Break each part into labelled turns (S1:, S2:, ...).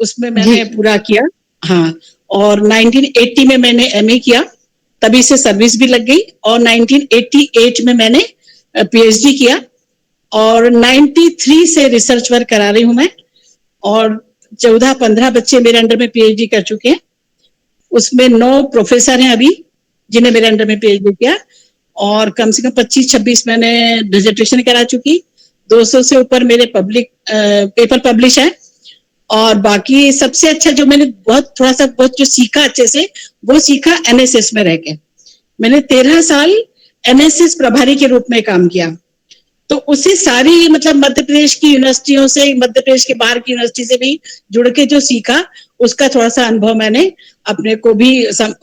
S1: उसमें
S2: जी।
S1: मैंने पूरा किया। हाँ, और 1980 में मैंने एमए किया, तभी से सर्विस भी लग गई, और 1988 में मैंने पीएचडी किया, और 93 से रिसर्च वर्क करा रही हूँ मैं, और 14-15 बच्चे मेरे अंडर में पीएचडी कर चुके हैं। उसमें 9 प्रोफेसर हैं अभी जिन्हें मेरे अंडर में पीएचडी किया, और कम से कम 25-26 मैंने डिसर्टेशन करा चुकी, 200 से ऊपर मेरे पब्लिक पेपर पब्लिश है। और बाकी सबसे अच्छा जो मैंने बहुत जो सीखा अच्छे से, वो सीखा एनएसएस में रह के। मैंने 13 साल एनएसएस प्रभारी के रूप में काम किया, तो उसी सारी मतलब मध्य प्रदेश की यूनिवर्सिटियों से, मध्य प्रदेश के बाहर की यूनिवर्सिटी से भी जुड़ के जो सीखा, उसका थोड़ा सा अनुभव मैंने अपने को भी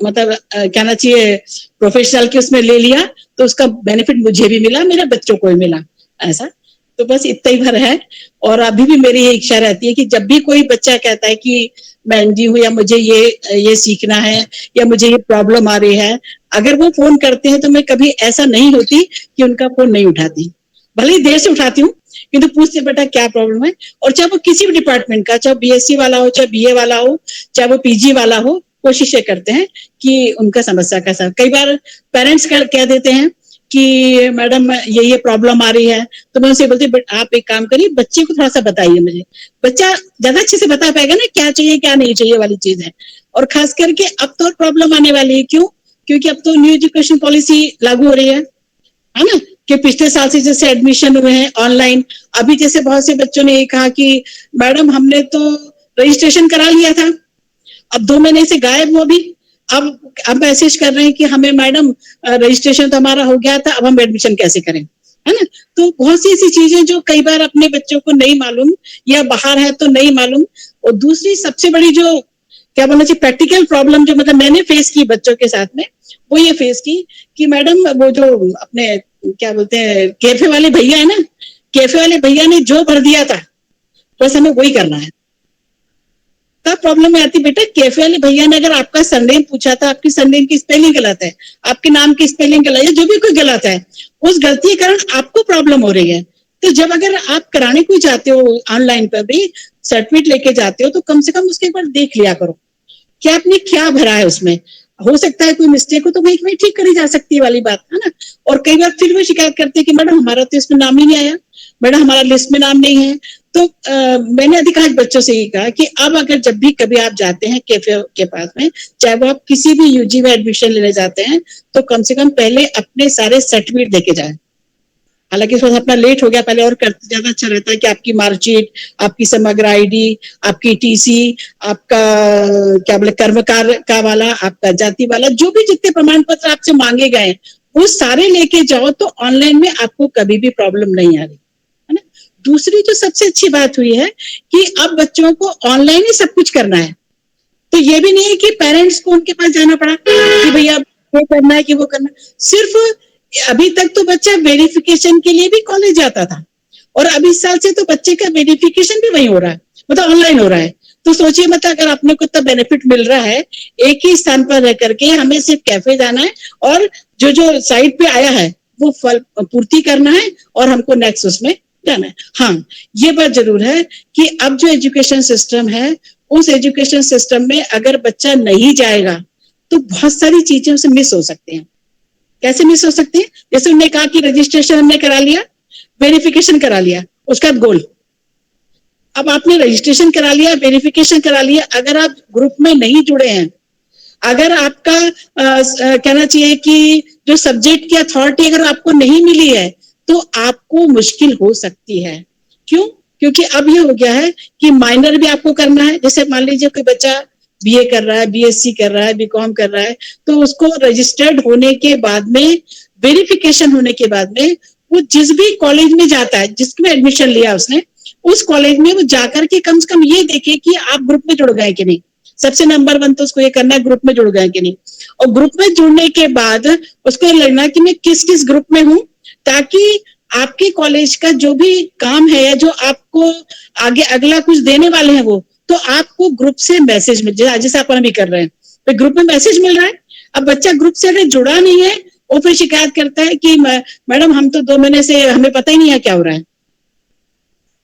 S1: मतलब कहना चाहिए प्रोफेशनल के उसमें ले लिया, तो उसका बेनिफिट मुझे भी मिला, मेरे बच्चों को भी मिला, ऐसा। तो बस इतना ही भर है। और अभी भी मेरी ये इच्छा रहती है कि जब भी कोई बच्चा कहता है कि मैं एनडी हूँ, या मुझे ये सीखना है, या मुझे ये प्रॉब्लम आ रही है, अगर वो फोन करते हैं तो मैं कभी ऐसा नहीं होती कि उनका फोन नहीं उठाती, भले ही देर से उठाती हूँ, किंतु पूछते बेटा क्या प्रॉब्लम है। और चाहे वो किसी भी डिपार्टमेंट का, चाहे बीएससी वाला हो, चाहे बीए वाला हो, चाहे वो पीजी वाला हो, कोशिश ये करते हैं कि उनका समस्या कैसा। कई बार पेरेंट्स कह देते हैं कि मैडम ये प्रॉब्लम आ रही है, तो मैं उनसे बोलती आप एक काम करिए, बच्चे को थोड़ा सा बताइए, मुझे बच्चा ज्यादा अच्छे से बता पाएगा ना क्या चाहिए क्या नहीं चाहिए वाली चीज है। और खास करके अब तो प्रॉब्लम आने वाली है, क्यों? क्योंकि अब तो न्यू एजुकेशन पॉलिसी लागू हो रही है ना, कि पिछले साल से जैसे एडमिशन हुए हैं ऑनलाइन। अभी जैसे बहुत से बच्चों ने ये कहा कि मैडम हमने तो रजिस्ट्रेशन करा लिया था, अब 2 महीने से गायब हो, भी अब मैसेज कर रहे हैं कि हमें मैडम रजिस्ट्रेशन तो हमारा हो गया था, अब हम एडमिशन कैसे करें, है ना। तो बहुत सी ऐसी चीजें जो कई बार अपने बच्चों को नहीं मालूम, या बाहर है तो नहीं मालूम। और दूसरी सबसे बड़ी जो क्या बोलना चाहिए प्रैक्टिकल प्रॉब्लम जो मतलब मैंने फेस की बच्चों के साथ में, वो ये फेस की कि मैडम वो जो अपने क्या बोलते हैं कैफे वाले भैया है ना, कैफे वाले भैया ने जो भर दिया था बस हमें वही करना है। तब प्रॉब्लम में आती बेटा, कैफे वाले भैया ने अगर आपका सरनेम पूछा था, आपकी सरनेम की स्पेलिंग गलत है, आपके नाम की स्पेलिंग गलत है, जो भी कोई गलत है, उस गलती के कारण आपको प्रॉब्लम हो रही है। तो जब अगर आप कराने को जाते हो ऑनलाइन पर भी सर्टिफिकेट लेके जाते हो, तो कम से कम उसके एक बार देख लिया करो कि आपने क्या भरा है उसमें। हो सकता है कोई मिस्टेक हो तो वही ठीक करी जा सकती है वाली बात है ना। और कई बार फिर वो शिकायत करते हैं कि मैडम हमारा तो इसमें नाम ही नहीं आया, मैडम हमारा लिस्ट में नाम नहीं है। तो मैंने अधिकांश बच्चों से ये कहा कि अब अगर जब भी कभी आप जाते हैं कैफे के पास में, चाहे वो आप किसी भी यूजी में एडमिशन लेने जाते हैं, तो कम से कम पहले अपने सारे सर्टिफिकेट देके जाए। हालांकि थोड़ा अपना लेट हो गया, पहले और करते ज्यादा अच्छा रहता है कि आपकी मार्कशीट, आपकी समग्र आईडी, आपकी टीसी, आपका क्या बोले कर्मकार का वाला, आपका जाति वाला, जो भी जितने प्रमाण पत्र आपसे मांगे गए वो सारे लेके जाओ, तो ऑनलाइन में आपको कभी भी प्रॉब्लम नहीं आ रही है ना। दूसरी जो सबसे अच्छी बात हुई है कि अब बच्चों को ऑनलाइन ही सब कुछ करना है, तो ये भी नहीं है कि पेरेंट्स को उनके पास जाना पड़ा कि भैया वो करना है कि वो करना है। सिर्फ अभी तक तो बच्चा वेरिफिकेशन के लिए भी कॉलेज जाता था, और अभी इस साल से तो बच्चे का वेरिफिकेशन भी वही हो रहा है, मतलब ऑनलाइन हो रहा है। तो सोचिए मतलब अगर आपने को इतना बेनिफिट मिल रहा है एक ही स्थान पर रह करके, हमें सिर्फ कैफे जाना है और जो साइट पे आया है वो फल पूर्ति करना है, और हमको नेक्स्ट उसमें जाना है। हाँ, ये बात जरूर है कि अब जो एजुकेशन सिस्टम है, उस एजुकेशन सिस्टम में अगर बच्चा नहीं जाएगा तो बहुत सारी चीजें उसे मिस हो सकती हैं। कैसे मिस हो सकती है? जैसे उन्होंने कहा कि रजिस्ट्रेशन हमने करा लिया, वेरिफिकेशन करा लिया, उसका गोल। अब आपने रजिस्ट्रेशन करा लिया, वेरिफिकेशन करा लिया, अगर आप ग्रुप में नहीं जुड़े हैं, अगर आपका कहना चाहिए कि जो सब्जेक्ट की अथॉरिटी अगर आपको नहीं मिली है, तो आपको मुश्किल हो सकती है। क्यों? क्योंकि अब ये हो गया है कि माइनर भी आपको करना है। जैसे मान लीजिए कोई बच्चा बीए कर रहा है, बीएससी कर रहा है, बीकॉम कर रहा है, तो उसको रजिस्टर्ड होने के बाद में, वेरिफिकेशन होने के बाद में, वो जिस भी कॉलेज में जाता है, जिसमें एडमिशन लिया उसने, उस कॉलेज में वो जाकर के कम से कम ये देखे कि आप ग्रुप में जुड़ गए कि नहीं। सबसे नंबर 1 तो उसको ये करना है ग्रुप में जुड़ गए कि नहीं। और ग्रुप में जुड़ने के बाद उसको लगना कि मैं किस किस ग्रुप में हूं, ताकि आपके कॉलेज का जो भी काम है या जो आपको आगे अगला कुछ देने वाले हैं वो, तो आपको ग्रुप से मैसेज मिल जाए, जैसे अपन भी कर रहे हैं, तो ग्रुप में मैसेज मिल रहा है। अब बच्चा ग्रुप से अगर जुड़ा नहीं है, वो फिर शिकायत करता है कि मैडम हम तो 2 महीने से हमें पता ही नहीं है क्या हो रहा है।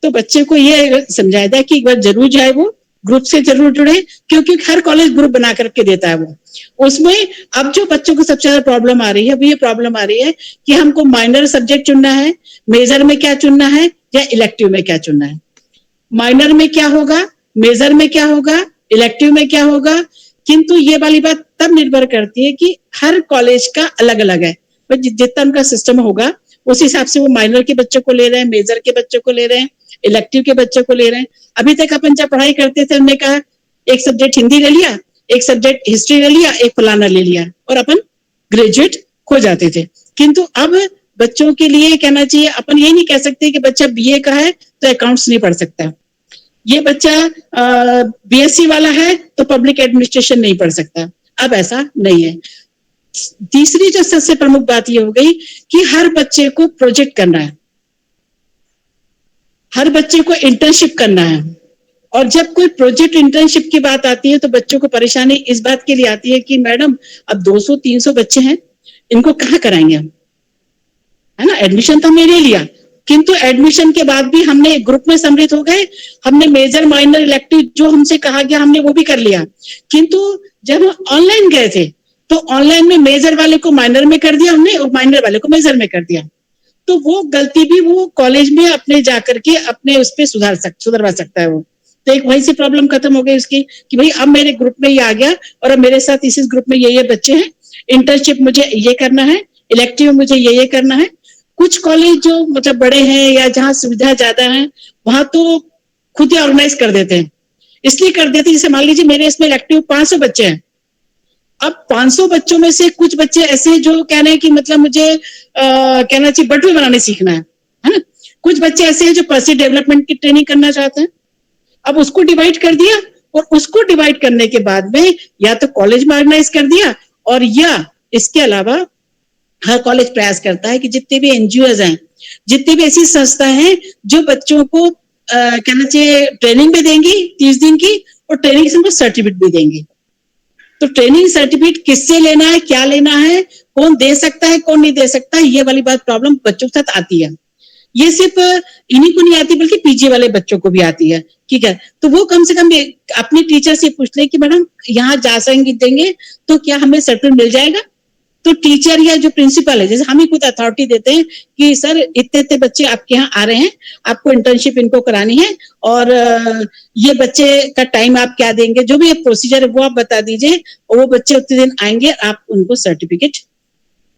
S1: तो बच्चे को ये समझाया जाए कि एक बार जरूर जाए वो, ग्रुप से जरूर जुड़े, क्योंकि हर कॉलेज ग्रुप बना करके देता है वो। उसमें अब जो बच्चों को सबसे ज्यादा प्रॉब्लम आ रही है, वो ये प्रॉब्लम आ रही है कि हमको माइनर सब्जेक्ट चुनना है, मेजर में क्या चुनना है या इलेक्टिव में क्या चुनना है। माइनर में क्या होगा, मेजर में क्या होगा, इलेक्टिव में क्या होगा, किंतु ये वाली बात तब निर्भर करती है कि हर कॉलेज का अलग अलग है। जितना उनका सिस्टम होगा उस हिसाब से वो माइनर के बच्चों को ले रहे हैं, मेजर के बच्चों को ले रहे हैं, इलेक्टिव के बच्चों को ले रहे हैं। अभी तक अपन जब पढ़ाई करते थे, हमने कहा एक सब्जेक्ट हिंदी ले लिया, एक सब्जेक्ट हिस्ट्री ले लिया, एक फलाना ले लिया, और अपन ग्रेजुएट हो जाते थे। किंतु अब बच्चों के लिए कहना चाहिए, अपन ये नहीं कह सकते कि बच्चा बीए का है तो अकाउंट्स नहीं पढ़ सकता, ये बच्चा बीएससी वाला है तो पब्लिक एडमिनिस्ट्रेशन नहीं पढ़ सकता। अब ऐसा नहीं है। तीसरी जो सबसे प्रमुख बात ये हो गई कि हर बच्चे को प्रोजेक्ट करना है, हर बच्चे को इंटर्नशिप करना है। और जब कोई प्रोजेक्ट इंटर्नशिप की बात आती है तो बच्चों को परेशानी इस बात के लिए आती है कि मैडम अब 200-300 बच्चे हैं, इनको कहाँ कराएंगे हम, है ना। एडमिशन तो हमने ले लिया, किंतु एडमिशन के बाद भी हमने ग्रुप में सम्मिलित हो गए, हमने मेजर माइनर इलेक्टिव जो हमसे कहा गया हमने वो भी कर लिया। किंतु जब हम ऑनलाइन गए थे तो ऑनलाइन में मेजर वाले को माइनर में कर दिया हमने, और माइनर वाले को मेजर में कर दिया। तो वो गलती भी वो कॉलेज में अपने जाकर के अपने उस पर सुधरवा सकता है वो। तो एक वहीं से प्रॉब्लम खत्म हो गई उसकी कि भाई अब मेरे ग्रुप में ये आ गया और अब मेरे साथ इस ग्रुप में ये बच्चे हैं, इंटर्नशिप मुझे ये करना है, इलेक्टिव मुझे ये करना है। कुछ कॉलेज जो मतलब बड़े हैं या जहाँ सुविधा ज्यादा है वहां तो खुद ही ऑर्गेनाइज कर देते हैं। इसलिए कर देते हैं, जैसे मान लीजिए मेरे इसमें इलेक्टिव 500 बच्चे हैं, अब 500 बच्चों में से कुछ बच्चे ऐसे जो कह रहे हैं कि मतलब मुझे कहना चाहिए बटुए बनाने सीखना है ना। कुछ बच्चे ऐसे हैं जो पर्सनल डेवलपमेंट की ट्रेनिंग करना चाहते हैं। अब उसको डिवाइड कर दिया, और उसको डिवाइड करने के बाद में या तो कॉलेज में ऑर्गेनाइज कर दिया, और या इसके अलावा हर कॉलेज प्रयास करता है कि जितने भी एनजीओज हैं, जितनी भी ऐसी संस्था हैं जो बच्चों को कहना चाहिए ट्रेनिंग भी देंगी 30 दिन की, और ट्रेनिंग से उनको सर्टिफिकेट भी देंगे। तो ट्रेनिंग सर्टिफिकेट किससे लेना है, क्या लेना है, कौन दे सकता है, कौन नहीं दे सकता, ये वाली बात प्रॉब्लम बच्चों के साथ आती है। ये सिर्फ इन्हीं को नहीं आती बल्कि पीजी वाले बच्चों को भी आती है, ठीक है। तो वो कम से कम अपनी टीचर से पूछ ले कि मैडम यहाँ जा देंगे तो क्या हमें सर्टिफिकेट मिल जाएगा। तो टीचर या जो प्रिंसिपल है, जैसे हम ही खुद अथॉरिटी देते हैं कि सर इतने इतने बच्चे आपके यहाँ आ रहे हैं, आपको इंटर्नशिप इनको करानी है, और ये बच्चे का टाइम आप क्या देंगे, जो भी प्रोसीजर है वो आप बता दीजिए, और वो बच्चे उतने दिन आएंगे, आप उनको सर्टिफिकेट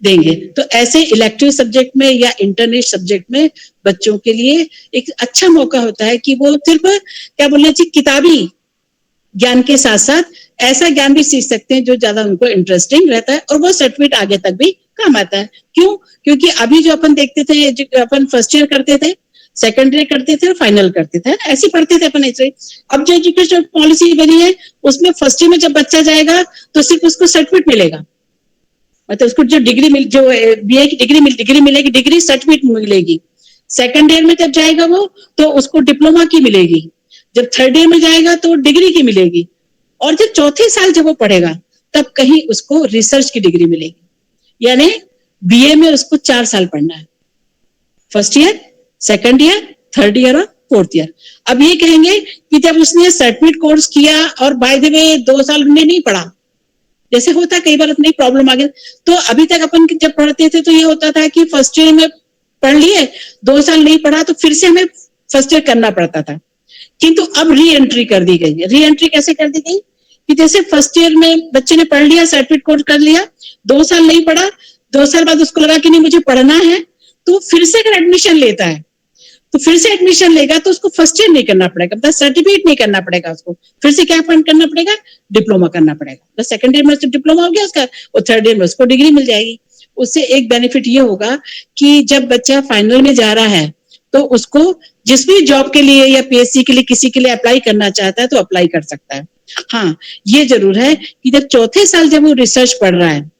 S1: देंगे। तो ऐसे इलेक्टिव सब्जेक्ट में या इंटरनेट सब्जेक्ट में बच्चों के लिए एक अच्छा मौका होता है कि वो सिर्फ क्या बोलना चाहिए किताबी ज्ञान के साथ साथ ऐसा ज्ञान भी सीख सकते हैं जो ज्यादा उनको इंटरेस्टिंग रहता है, और वो सर्टिफिकेट आगे तक भी काम आता है। क्यों? क्योंकि अभी जो अपन देखते थे, अपन फर्स्ट ईयर करते थे, सेकेंड ईयर करते थे और फाइनल करते थे, ऐसे पढ़ते थे अपन ऐसे। अब जो एजुकेशन पॉलिसी बनी है उसमें फर्स्ट ईयर में जब बच्चा जाएगा तो सिर्फ उसको सर्टिफिकेट मिलेगा, मतलब उसको जो जो बीए की डिग्री मिलेगी, डिग्री सर्टिफिकेट मिलेगी। सेकेंड ईयर में जब जाएगा वो तो उसको डिप्लोमा की मिलेगी, जब थर्ड ईयर में जाएगा तो डिग्री की मिलेगी, और जब चौथे साल जब वो पढ़ेगा तब कहीं उसको रिसर्च की डिग्री मिलेगी। यानी बीए में उसको 4 साल पढ़ना है, first year, second year, third year और फोर्थ ईयर। अब ये कहेंगे कि जब उसने सर्टिफिकेट कोर्स किया और बाय द वे 2 साल हमने नहीं पढ़ा, जैसे होता कई बार अपनी प्रॉब्लम आ गई। तो अभी तक अपन जब पढ़ते थे तो ये होता था कि फर्स्ट ईयर में पढ़ लिए, 2 साल नहीं पढ़ा तो फिर से हमें फर्स्ट ईयर करना पड़ता था। किंतु अब री एंट्री कर दी गई है। री एंट्री कैसे कर दी गई कि जैसे फर्स्ट ईयर में बच्चे ने पढ़ लिया, सर्टिफिकेट कोर्स कर लिया, 2 साल नहीं पढ़ा, 2 साल बाद उसको लगा कि नहीं मुझे पढ़ना है, तो फिर से अगर एडमिशन लेता है तो फिर से एडमिशन लेगा तो उसको फर्स्ट ईयर नहीं करना पड़ेगा, मतलब सर्टिफिकेट नहीं करना पड़ेगा उसको, फिर से क्या करना पड़ेगा, डिप्लोमा करना पड़ेगा। तो सेकंड ईयर में डिप्लोमा हो गया उसका, और थर्ड ईयर में उसको डिग्री मिल जाएगी। उससे एक बेनिफिट ये होगा कि जब बच्चा फाइनल में जा रहा है तो उसको जिस भी जॉब के लिए या पीएससी के लिए किसी के लिए अप्लाई करना चाहता है तो अप्लाई कर सकता है। हाँ, ये जरूर है कि जब चौथे साल जब वो रिसर्च पढ़ रहा है,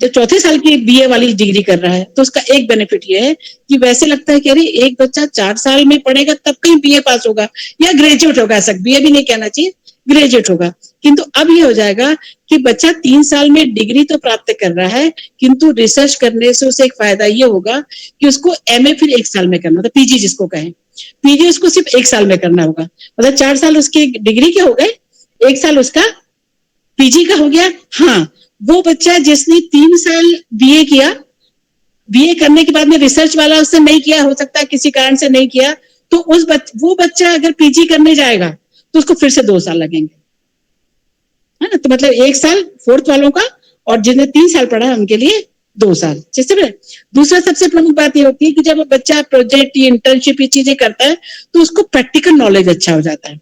S1: जब चौथे साल की बीए वाली डिग्री कर रहा है, तो उसका एक बेनिफिट ये है कि वैसे लगता है कि अरे एक बच्चा 4 साल में पढ़ेगा तब कहीं बीए पास होगा या ग्रेजुएट होगा, सब बीए भी नहीं कहना चाहिए, ग्रेजुएट होगा। किंतु अब ये हो जाएगा कि बच्चा 3 साल में डिग्री तो प्राप्त कर रहा है, किंतु रिसर्च करने से उसे एक फायदा ये होगा कि उसको एमए फिर 1 साल में करना था, पीजी जिसको कहें, पीजी उसको सिर्फ 1 साल में करना होगा, मतलब 4 साल उसकी डिग्री के हो गए, 1 साल उसका पीजी का हो गया। हाँ, वो बच्चा जिसने 3 साल बीए किया, बीए करने के बाद में रिसर्च वाला उससे नहीं किया, हो सकता है किसी कारण से नहीं किया, तो वो बच्चा अगर पीजी करने जाएगा तो उसको फिर से 2 साल लगेंगे, है ना। तो मतलब 1 साल फोर्थ वालों का, और जिन्हें 3 साल पढ़ा है उनके लिए 2 साल। जैसे दूसरा सबसे प्रमुख बात ये होती है कि जब बच्चा प्रोजेक्ट, इंटर्नशिप, ये चीजें करता है तो उसको प्रैक्टिकल नॉलेज अच्छा हो जाता है।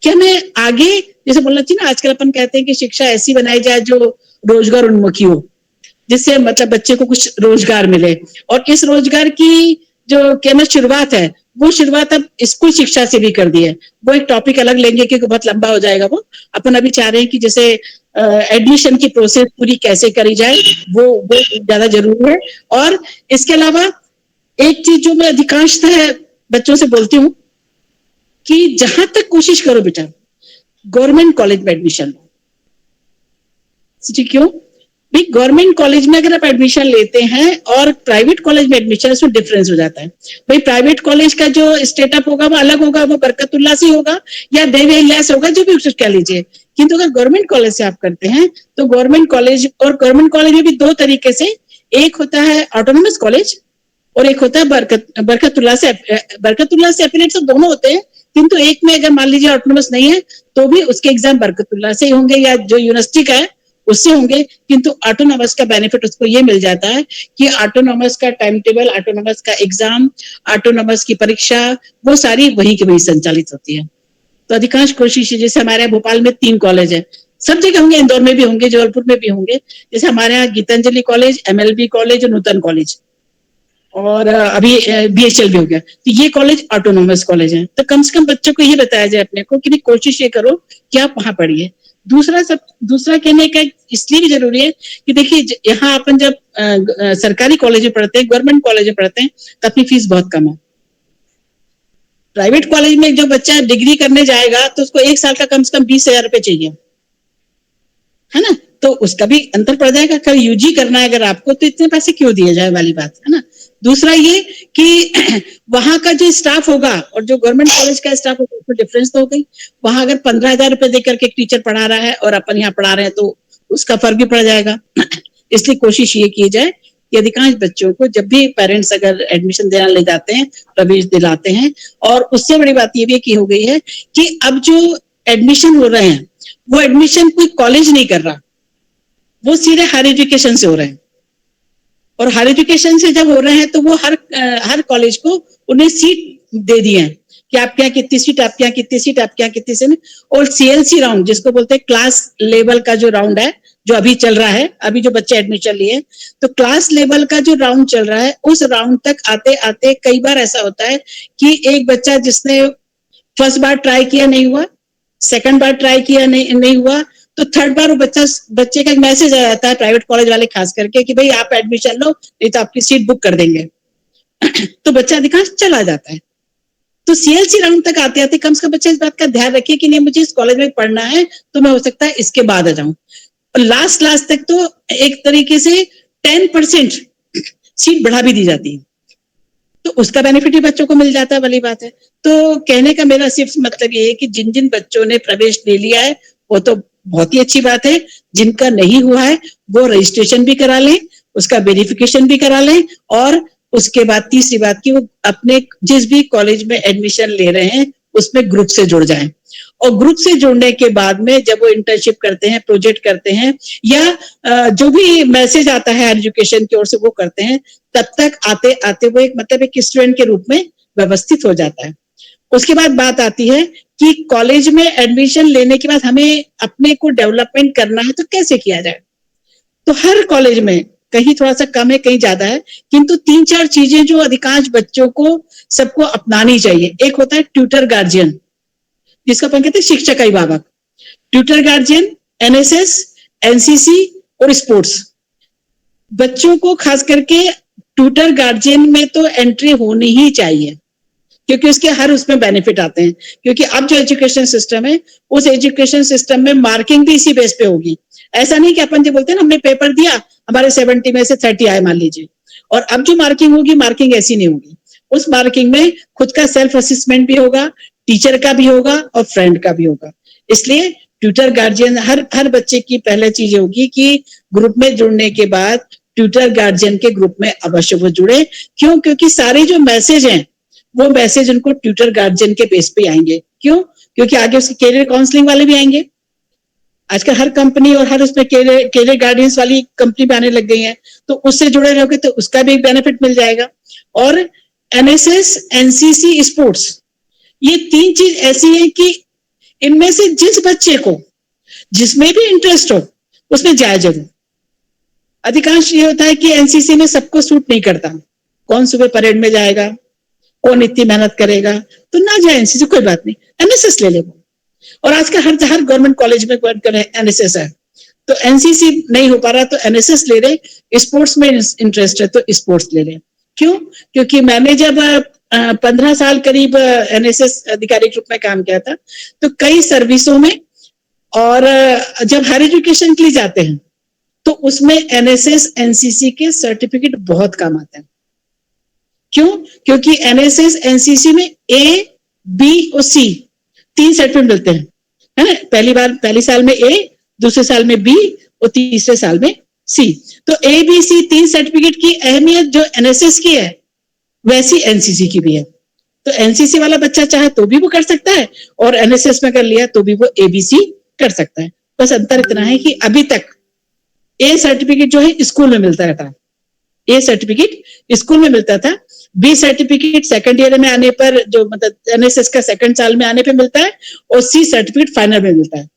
S1: क्या मैं आगे, जैसे बोलना चाहिए ना, आजकल अपन कहते हैं कि शिक्षा ऐसी बनाई जाए जो रोजगार उन्मुखी हो, जिससे मतलब बच्चे को कुछ रोजगार मिले, और इस रोजगार की जो क्या शुरुआत है, वो शुरुआत अब स्कूल शिक्षा से भी कर दी है। वो एक टॉपिक अलग लेंगे क्योंकि बहुत लंबा हो जाएगा वो। अपन अभी चाह रहे हैं कि जैसे एडमिशन की प्रोसेस पूरी कैसे करी जाए, वो ज्यादा जरूरी है। और इसके अलावा एक चीज जो मैं अधिकांशतः बच्चों से बोलती हूँ कि जहां तक कोशिश करो बेटा, गवर्नमेंट कॉलेज में एडमिशन लो। क्यों भाई, गवर्नमेंट कॉलेज में अगर आप एडमिशन लेते हैं और प्राइवेट कॉलेज में एडमिशन, उसमें डिफरेंस हो जाता है। भाई प्राइवेट कॉलेज का जो स्टेटअप होगा वो अलग होगा, वो बरकतुल्लाह से होगा या देवयास होगा, जो भी कुछ कह लीजिए। किंतु अगर गवर्नमेंट कॉलेज से आप करते हैं तो गवर्नमेंट कॉलेज, और गवर्नमेंट कॉलेज में भी 2 तरीके से, एक होता है ऑटोनोमस कॉलेज और एक होता है बरकतुल्लाह से एफिलिएट, सब दोनों होते हैं। किंतु एक में अगर मान लीजिए ऑटोनोमस नहीं है तो भी उसके एग्जाम बरकतुल्लाह से होंगे या जो यूनिवर्सिटी का है उससे होंगे। किंतु ऑटोनोमस का बेनिफिट उसको ये मिल जाता है कि ऑटोनोमस का टाइम टेबल, ऑटोनोमस का एग्जाम, ऑटोनोमस की परीक्षा, वो सारी वहीं की वहीं संचालित होती है। तो अधिकांश कोशिश, जैसे हमारे यहाँ भोपाल में 3 कॉलेज है, सब जगह होंगे, इंदौर में भी होंगे, जबलपुर में भी होंगे। जैसे हमारे यहाँ गीतांजलि कॉलेज, MLB कॉलेज और नूतन कॉलेज, और अभी BHL भी हो गया। तो ये कॉलेज ऑटोनोमस कॉलेज है। तो कम से कम बच्चों को ये बताया जाए अपने को कि कोशिश ये करो कि आप वहां पढ़िए। दूसरा कहने का इसलिए भी जरूरी है कि देखिए, यहाँ अपन जब सरकारी कॉलेज में पढ़ते हैं, गवर्नमेंट कॉलेज में पढ़ते हैं, तो अपनी फीस बहुत कम है। प्राइवेट कॉलेज में जो बच्चा डिग्री करने जाएगा तो उसको 1 साल का कम से कम 20,000 रुपए चाहिए, है ना। तो उसका भी अंतर पड़ जाएगा। अगर यूजी करना है अगर आपको, तो इतने पैसे क्यों दिए जाए वाली बात है ना। दूसरा ये कि वहां का जो स्टाफ होगा और जो गवर्नमेंट कॉलेज का स्टाफ होगा, उसमें डिफरेंस तो हो गई। वहां अगर 15,000 रुपए देकर के एक टीचर पढ़ा रहा है और अपन यहाँ पढ़ा रहे हैं तो उसका फर्क भी पड़ जाएगा। इसलिए कोशिश ये की जाए कि अधिकांश बच्चों को जब भी पेरेंट्स अगर एडमिशन देना ले जाते हैं, प्रवेश दिलाते हैं, और उससे बड़ी बात ये भी की हो गई है कि अब जो एडमिशन हो रहे हैं वो एडमिशन कोई कॉलेज नहीं कर रहा, वो सीधे हायर एजुकेशन से हो रहे हैं। और हायर एजुकेशन से जब हो रहे हैं तो वो हर कॉलेज को उन्हें सीट दे दिए हैं कि आपके यहाँ कितनी सीट, आपके यहाँ कितनी सीट, आपके यहाँ कितनी सीट। और CLC राउंड, जिसको बोलते हैं क्लास लेवल का जो राउंड है, जो अभी चल रहा है, अभी जो बच्चे एडमिशन लिए, तो क्लास लेवल का जो राउंड चल रहा है, उस राउंड तक आते आते कई बार ऐसा होता है कि एक बच्चा जिसने फर्स्ट बार ट्राई किया नहीं हुआ, सेकंड बार ट्राई किया नहीं हुआ, तो थर्ड बार वो बच्चे का एक मैसेज आ जाता है, प्राइवेट कॉलेज वाले खास करके, कि भाई आप एडमिशन लो, नहीं तो आपकी सीट बुक कर देंगे। तो बच्चा अधिकांश चला जाता है। तो CLC राउंड तक आते आते कम से कम बच्चा इस बात का ध्यान रखिए कि नहीं, मुझे इस कॉलेज में पढ़ना है तो मैं हो सकता है इसके बाद आ जाऊं। और लास्ट क्लास तक तो एक तरीके से 10% सीट बढ़ा भी दी जाती है, तो उसका बेनिफिट भी बच्चों को मिल जाता है, वाली बात है। तो कहने का मेरा सिर्फ मतलब ये है कि जिन जिन बच्चों ने प्रवेश ले लिया है वो तो बहुत ही अच्छी बात है, जिनका नहीं हुआ है वो रजिस्ट्रेशन भी करा लें, उसका वेरिफिकेशन भी करा लें, और उसके बाद तीसरी बात कि वो अपने जिस भी कॉलेज में एडमिशन ले रहे हैं उसमें ग्रुप से जुड़ जाएं। और ग्रुप से जुड़ने के बाद में जब वो इंटर्नशिप करते हैं, प्रोजेक्ट करते हैं, या जो भी मैसेज आता है एजुकेशन की ओर से वो करते हैं, तब तक आते आते वो एक मतलब एक स्टूडेंट के रूप में व्यवस्थित हो जाता है। उसके बाद बात आती है कि कॉलेज में एडमिशन लेने के बाद हमें अपने को डेवलपमेंट करना है तो कैसे किया जाए। तो हर कॉलेज में कहीं थोड़ा सा कम है, कहीं ज्यादा है, किंतु 3-4 चीजें जो अधिकांश बच्चों को सबको अपनानी चाहिए। एक होता है ट्यूटर गार्जियन, जिसका अपन कहते हैं शिक्षक अभिभावक। ट्यूटर गार्जियन, NSS, NCC और स्पोर्ट्स। बच्चों को खास करके ट्यूटर गार्जियन में तो एंट्री होनी ही चाहिए, क्योंकि उसके हर उसमें बेनिफिट आते हैं। क्योंकि अब जो एजुकेशन सिस्टम है, उस एजुकेशन सिस्टम में मार्किंग भी इसी बेस पे होगी। ऐसा नहीं कि अपन जो बोलते हैं ना, हमने पेपर दिया, हमारे 70 में से 30 आए मान लीजिए, और अब जो मार्किंग होगी, मार्किंग ऐसी नहीं होगी। उस मार्किंग में खुद का सेल्फ असेसमेंट भी होगा, टीचर का भी होगा और फ्रेंड का भी होगा। इसलिए ट्यूटर गार्जियन हर बच्चे की पहले चीज होगी कि ग्रुप में जुड़ने के बाद ट्यूटर गार्जियन के ग्रुप में अवश्य वो जुड़े। क्यों? क्योंकि सारे जो मैसेज हैं वो मैसेज उनको ट्यूटर गार्जियन के बेस पे आएंगे। क्यों? क्योंकि आगे उसके कैरियर काउंसलिंग वाले भी आएंगे। आजकल हर कंपनी और हर उसमें कैरियर गाइडेंस वाली कंपनी भी आने लग गई है, तो उससे जुड़े रहोगे तो उसका भी बेनिफिट मिल जाएगा। और एनएसएस, एनसीसी, स्पोर्ट्स, ये 3 चीज ऐसी है कि इनमें से जिस बच्चे को जिसमें भी इंटरेस्ट हो उसमें जाए जरूर। अधिकांश ये होता है कि एनसीसी में सबको सूट नहीं करता, कौन सुबह परेड में जाएगा, कौन इतनी मेहनत करेगा, तो ना जाए एनसीसी, कोई बात नहीं, एनएसएस ले ले वो। और आजकल हर गवर्नमेंट कॉलेज में एनएसएस है, तो एनसीसी नहीं हो पा रहा तो एनएसएस ले ले, स्पोर्ट्स में इंटरेस्ट है तो स्पोर्ट्स ले ले। क्यों? क्योंकि मैंने जब 15 साल करीब एनएसएस अधिकारी ग्रुप में काम किया था, तो कई सर्विसों में और जब हायर एजुकेशन के लिए जाते हैं तो उसमें एनएसएस, एनसीसी के सर्टिफिकेट बहुत काम आते हैं। क्यों? क्योंकि एनएसएस, एनसीसी में ए, बी और सी 3 सर्टिफिकेट मिलते हैं, है ना? पहली साल में ए, दूसरे साल में बी और तीसरे साल में सी। तो ए, बी, सी 3 सर्टिफिकेट की अहमियत जो एनएसएस की है वैसी एनसीसी की भी है। तो एनसीसी वाला बच्चा चाहे तो भी वो कर सकता है और एनएसएस में कर लिया तो भी वो एबीसी कर सकता है। बस अंतर इतना है कि अभी तक ए सर्टिफिकेट जो है स्कूल में मिलता था, ए सर्टिफिकेट स्कूल में मिलता था, बी सर्टिफिकेट सेकंड ईयर में आने पर, जो मतलब एनएसएस का सेकंड साल में आने पे मिलता है, और सी सर्टिफिकेट फाइनल में मिलता है।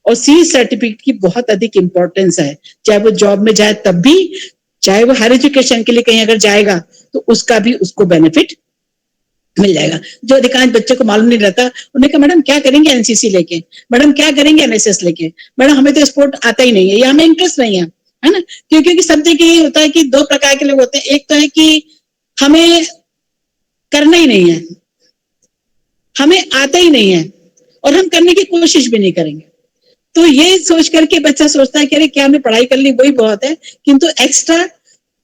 S1: और सी सर्टिफिकेट की बहुत अधिक इंपॉर्टेंस है, चाहे वो जॉब में जाए तब भी, चाहे वो हायर एजुकेशन के लिए कहीं अगर जाएगा तो उसका भी उसको बेनिफिट मिल जाएगा। जो अधिकांश बच्चों को मालूम नहीं रहता, उन्हें कहा मैडम क्या करेंगे एनसीसी लेके, मैडम क्या करेंगे एनएसएस लेके, मैडम हमें तो स्पोर्ट आता ही नहीं है या हमें इंटरेस्ट नहीं है ना? क्योंकि सब जगह यही होता है कि 2 प्रकार के लोग होते हैं। एक तो है कि हमें करना ही नहीं है, हमें आता ही नहीं है और हम करने की कोशिश भी नहीं करेंगे। तो ये सोच करके बच्चा सोचता है कि अरे क्या हमें पढ़ाई कर ली वही बहुत है, किंतु एक्स्ट्रा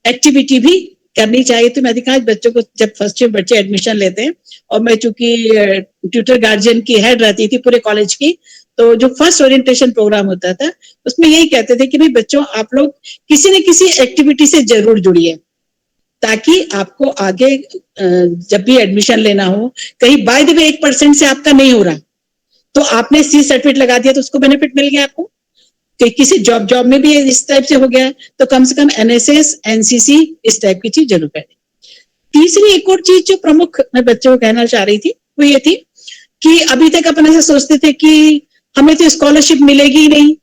S1: एक्टिविटी भी करनी चाहिए। तो मैं अधिकांश बच्चों को, जब फर्स्ट ईयर बच्चे एडमिशन लेते हैं, और मैं चूंकि ट्यूटर गार्जियन की हेड रहती थी पूरे कॉलेज की, तो जो फर्स्ट ओरिएंटेशन प्रोग्राम होता था उसमें यही कहते थे कि भाई बच्चों आप लोग किसी न किसी एक्टिविटी से जरूर जुड़िए, ताकि आपको आगे जब भी एडमिशन लेना हो, कहीं बाय द वे 1% से आपका नहीं हो रहा तो आपने सी सर्टिफिकेट लगा दिया तो उसको बेनिफिट मिल गया आपको, कि किसी जॉब में भी इस टाइप से हो गया तो कम से कम एनएसएस, एनसीसी इस टाइप की चीज जरूर करें। तीसरी एक और चीज जो प्रमुख मैं बच्चों को कहना चाह रही थी वो ये थी कि अभी तक अपन ऐसा सोचते थे कि हमें तो स्कॉलरशिप मिलेगी ही नहीं,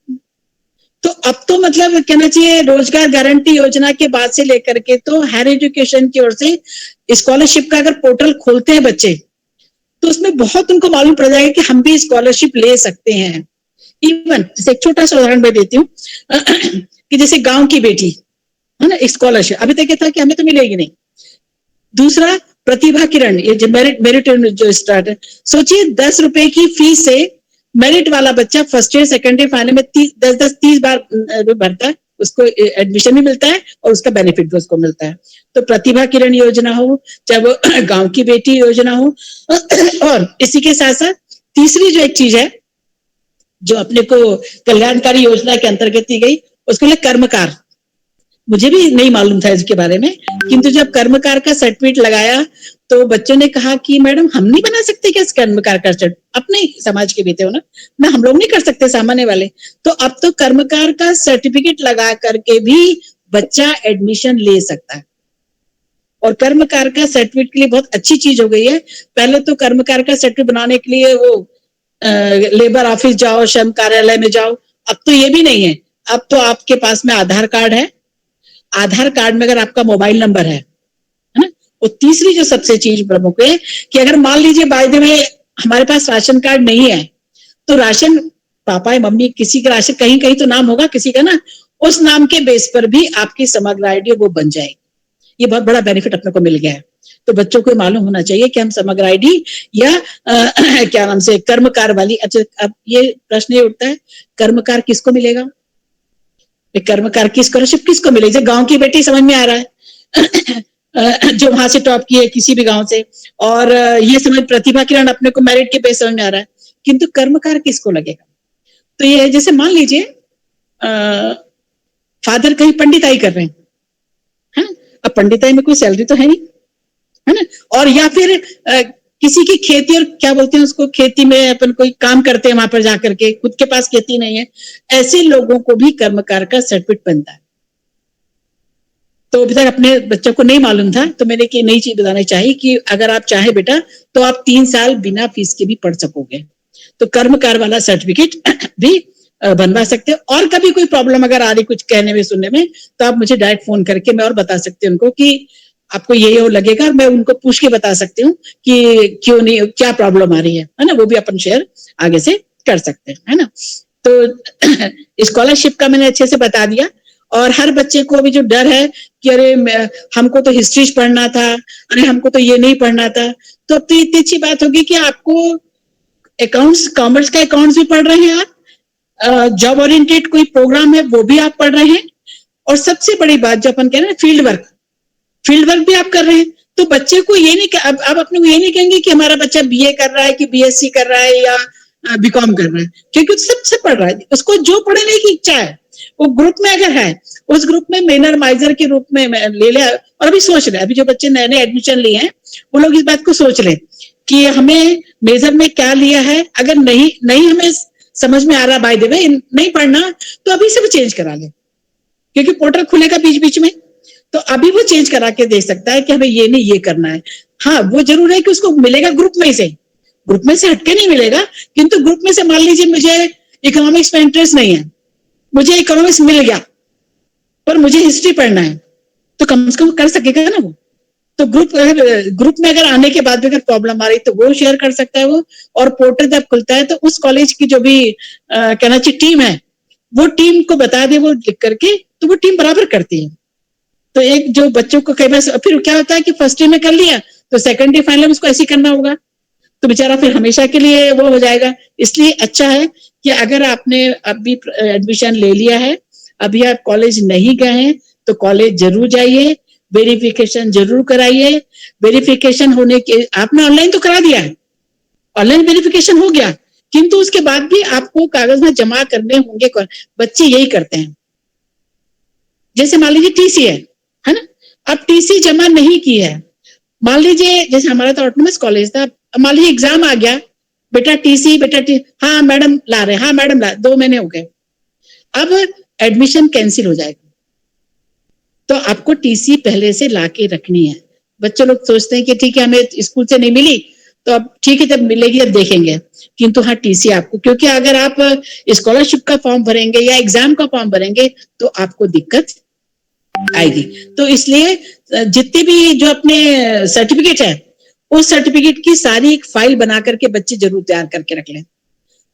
S1: तो अब तो मतलब कहना चाहिए रोजगार गारंटी योजना के बाद से लेकर के तो हायर एजुकेशन की ओर से स्कॉलरशिप का अगर पोर्टल खोलते हैं बच्चे तो उसमें बहुत उनको मालूम पड़ जाएगा कि हम भी स्कॉलरशिप ले सकते हैं। इवन जैसे एक छोटा सा उदाहरण मैं देती हूँ कि जैसे गांव की बेटी है ना, स्कॉलरशिप अभी तक क्या था कि हमें तो मिलेगी नहीं। दूसरा प्रतिभा किरण, ये जो मेरिट जो स्टार्ट है, सोचिए 10 रुपए की फीस से मेरिट वाला बच्चा first year, second year, final में 10-30 बार भरता है, उसको एडमिशन भी मिलता है और उसका बेनिफिट भी उसको मिलता है। तो प्रतिभा किरण योजना हो, चाहे वो गांव की बेटी योजना हो, और इसी के साथ साथ तीसरी जो एक चीज है जो अपने को कल्याणकारी योजना के अंतर्गत दी गई, उसके लिए कर्मकार, मुझे भी नहीं मालूम था इसके बारे में, किंतु जब कर्मकार का सर्टिफिकेट लगाया तो बच्चों ने कहा कि मैडम हम नहीं बना सकते क्या कर्मकार का सर्टिफिकेट, अपने समाज के बीते हो ना हम लोग नहीं कर सकते सामान्य वाले। तो अब तो कर्मकार का सर्टिफिकेट लगा करके भी बच्चा एडमिशन ले सकता है, और कर्मकार का सर्टिफिकेट के लिए बहुत अच्छी चीज हो गई है। पहले तो कर्मकार का सर्टिफिकेट बनाने के लिए वो लेबर ऑफिस जाओ, श्रम कार्यालय में जाओ, अब तो ये भी नहीं है। अब तो आपके पास में आधार कार्ड है, आधार कार्ड में अगर आपका मोबाइल नंबर है ना, और तीसरी जो सबसे चीज प्रमुख है कि अगर मान लीजिए बाय द वे हमारे पास राशन कार्ड नहीं है तो राशन पापा या मम्मी किसी का राशन कहीं कहीं तो नाम होगा किसी का ना, उस नाम के बेस पर भी आपकी समग्र आईडी वो बन जाएगी। ये बहुत बड़ा बेनिफिट अपने को मिल गया है। तो बच्चों को मालूम होना चाहिए कि हम समग्र आईडी या क्या नाम से कर्मकार वाली, अच्छा अब ये प्रश्न ये उठता है कर्मकार किसको मिलेगा, कर्मकार की स्कॉलरशिप किसको मिलेगी? गांव की बेटी समझ में आ रहा है जो वहां से टॉप किए किसी भी गांव से, और ये समझ प्रतिभा किरण अपने को मेरिट के बेस समझ में आ रहा है, किंतु कर्मकार किसको लगेगा? तो ये जैसे मान लीजिए फादर कहीं पंडिताई कर रहे हैं, है? अब पंडिताई में कोई सैलरी तो है नहीं, है ना, और या फिर किसी की खेती, और क्या बोलते हैं उसको, खेती में अपन कोई काम करते हैं वहां पर जाकर के, खुद के पास खेती नहीं है, ऐसे लोगों को भी कर्मकार का सर्टिफिकेट बनता है। तो अभी तक अपने बच्चों को नहीं मालूम था, तो मैंने एक नई चीज बतानी चाहिए कि अगर आप चाहे बेटा तो आप 3 साल बिना फीस के भी पढ़ सकोगे, तो कर्मकार वाला सर्टिफिकेट भी बनवा सकते हो। और कभी कोई प्रॉब्लम अगर आ रही कुछ कहने में सुनने में, तो आप मुझे डायरेक्ट फोन करके मैं और बता सकती हूँ उनको कि आपको ये लगेगा, और मैं उनको पूछ के बता सकती हूँ कि क्यों नहीं, क्या प्रॉब्लम आ रही है ना, वो भी अपन शेयर आगे से कर सकते हैं, है ना। तो स्कॉलरशिप का मैंने अच्छे से बता दिया। और हर बच्चे को अभी जो डर है कि अरे हमको तो हिस्ट्री पढ़ना था, अरे हमको तो ये नहीं पढ़ना था, तो अब तो इतनी अच्छी बात होगी कि आपको अकाउंट्स, कॉमर्स का अकाउंट्स भी पढ़ रहे हैं आप, जॉब ओरिएंटेड कोई प्रोग्राम है वो भी आप पढ़ रहे हैं, और सबसे बड़ी बात जो अपन कह रहे हैं फील्ड वर्क भी आप कर रहे हैं। तो बच्चे को ये नहीं, अब अपने को ये नहीं कहेंगे कि हमारा बच्चा बीए कर रहा है कि बीएससी कर रहा है या बीकॉम कर रहा है, क्योंकि सबसे पढ़ रहा है, उसको जो पढ़ने की इच्छा है वो ग्रुप में अगर है, उस ग्रुप में मेनर माइजर के रूप में ले ले। और अभी सोच रहे, अभी जो बच्चे नए नए एडमिशन लिए हैं वो लोग इस बात को सोच ले कि हमें मेजर में क्या लिया है, अगर नहीं हमें समझ में आ रहा, बाय द वे नहीं पढ़ना, तो अभी से वो चेंज करा ले, क्योंकि पोर्टल खुलेगा बीच बीच में, तो अभी वो चेंज करा के दे सकता है कि हमें ये नहीं ये करना है। हाँ, वो जरूर है कि उसको मिलेगा ग्रुप में से हटके नहीं मिलेगा, किंतु ग्रुप में से मान लीजिए मुझे इकोनॉमिक्स में इंटरेस्ट नहीं है, मुझे इकोनॉमिक्स मिल गया पर मुझे हिस्ट्री पढ़ना है, तो कम से कम कर सकेगा ना वो। तो ग्रुप में अगर आने के बाद भी अगर प्रॉब्लम आ रही तो वो शेयर कर सकता है वो। और पोर्टल जब खुलता है तो उस कॉलेज की जो भी कहना चाहिए टीम है, वो टीम को बता दे वो लिख करके, तो वो टीम बराबर करती है। तो एक जो बच्चों को कई बार फिर क्या होता है कि फर्स्ट ईयर में कर लिया तो सेकंड ईयर फाइनल में उसको ऐसे करना होगा, तो बेचारा फिर हमेशा के लिए वो हो जाएगा। इसलिए अच्छा है कि अगर आपने अभी एडमिशन ले लिया है, अभी आप कॉलेज नहीं गए हैं, तो कॉलेज जरूर जाइए, वेरिफिकेशन जरूर कराइए। वेरिफिकेशन होने के, आपने ऑनलाइन तो करा दिया है, ऑनलाइन वेरिफिकेशन हो गया, किंतु उसके बाद भी आपको कागज में जमा करने होंगे। बच्चे यही करते हैं, जैसे मान लीजिए टीसी है ना, अब टीसी जमा नहीं की है, मान लीजिए जैसे हमारा तो ऑटोनमस कॉलेज था, मान लीजिए एग्जाम आ गया, बेटा टीसी, हाँ मैडम ला रहे, हाँ मैडम ला, 2 महीने हो गए, अब एडमिशन कैंसिल हो जाएगा। तो आपको टीसी पहले से लाके रखनी है। बच्चे लोग सोचते हैं कि ठीक है हमें स्कूल से नहीं मिली तो अब ठीक है जब मिलेगी अब देखेंगे, किंतु हाँ टीसी आपको, क्योंकि अगर आप स्कॉलरशिप का फॉर्म भरेंगे या एग्जाम का फॉर्म भरेंगे तो आपको दिक्कत आएगी। तो इसलिए जितने भी जो अपने सर्टिफिकेट है, उस सर्टिफिकेट की सारी एक फाइल बना करके बच्चे जरूर तैयार करके रख लें।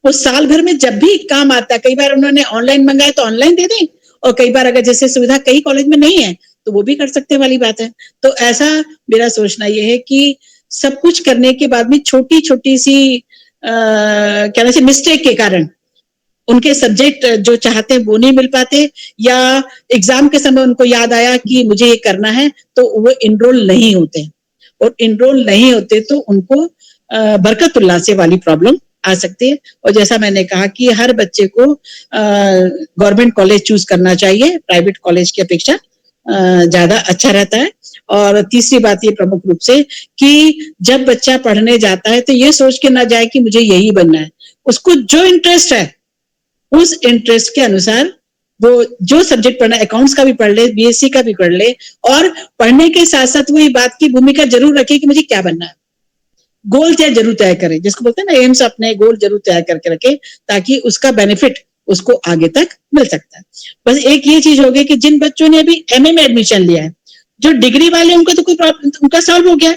S1: वो साल भर में जब भी काम आता है, कई बार उन्होंने ऑनलाइन मंगाया तो ऑनलाइन दे दें, और कई बार अगर जैसे सुविधा कई कॉलेज में नहीं है तो वो भी कर सकते वाली बात है। तो ऐसा मेरा सोचना ये है कि सब कुछ करने के बाद में छोटी छोटी सी कहना चाहिए मिस्टेक के कारण उनके सब्जेक्ट जो चाहते हैं वो नहीं मिल पाते, या एग्जाम के समय उनको याद आया कि मुझे ये करना है तो वो इनरोल नहीं होते, और इनरोल नहीं होते तो उनको बरकतुल्लाह से वाली प्रॉब्लम आ सकती है। और जैसा मैंने कहा कि हर बच्चे को गवर्नमेंट कॉलेज चूज करना चाहिए, प्राइवेट कॉलेज की अपेक्षा ज्यादा अच्छा रहता है। और तीसरी बात ये प्रमुख रूप से कि जब बच्चा पढ़ने जाता है तो ये सोच के ना जाए कि मुझे यही बनना है, उसको जो इंटरेस्ट है उस इंटरेस्ट के अनुसार वो जो सब्जेक्ट पढ़ना, अकाउंट्स का भी पढ़ ले, बीएससी का भी पढ़ ले, और पढ़ने के साथ साथ वो ये बात की भूमिका जरूर रखे कि मुझे क्या बनना है। गोल जरूर तय करे, जिसको बोलते हैं ना एम्स, अपने गोल जरूर तय करके रखे ताकि उसका बेनिफिट उसको आगे तक मिल सकता है। बस एक ये चीज हो गई कि जिन बच्चों ने अभी एमए में एडमिशन लिया है, जो डिग्री वाले उनका तो कोई प्रॉब्लम, उनका सॉल्व हो गया,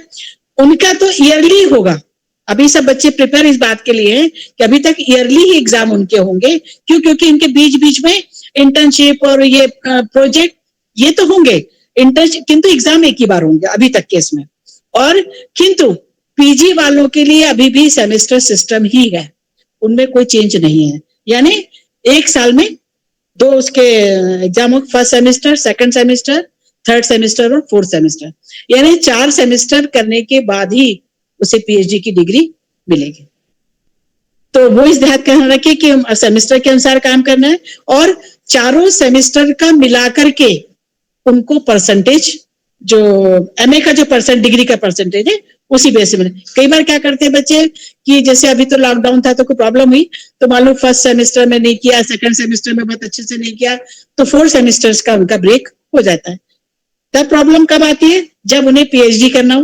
S1: उनका तो ईयरली होगा। अभी सब बच्चे प्रिपेयर इस बात के लिए हैं कि अभी तक ईयरली ही एग्जाम उनके होंगे, क्यों? क्योंकि इनके बीच बीच में इंटर्नशिप और ये प्रोजेक्ट ये तो होंगे, इंटर्नशिप, किंतु एग्जाम एक ही बार होंगे अभी तक के इसमें। और किंतु पीजी वालों के लिए अभी भी सेमेस्टर सिस्टम ही है, उनमें कोई चेंज नहीं है, यानी एक साल में 2 उसके एग्जाम हो, first semester, second semester, third semester और फोर्थ सेमेस्टर, यानी 4 सेमेस्टर करने के बाद ही उसे पीएचडी की डिग्री मिलेगी। तो वो इस ध्यान करना रखिए कि सेमेस्टर के अनुसार काम करना है और चारों सेमेस्टर का मिलाकर के उनको परसेंटेज, जो एमए का जो परसेंट डिग्री का परसेंटेज है उसी बेस में। कई बार क्या करते हैं बच्चे कि जैसे अभी तो लॉकडाउन था तो कोई प्रॉब्लम हुई, तो मान लो फर्स्ट सेमेस्टर में नहीं किया, सेकंड सेमेस्टर में बहुत अच्छे से नहीं किया, तो फोर्थ सेमेस्टर्स का उनका ब्रेक हो जाता है। तब प्रॉब्लम कब आती है? जब उन्हें पीएचडी करना हो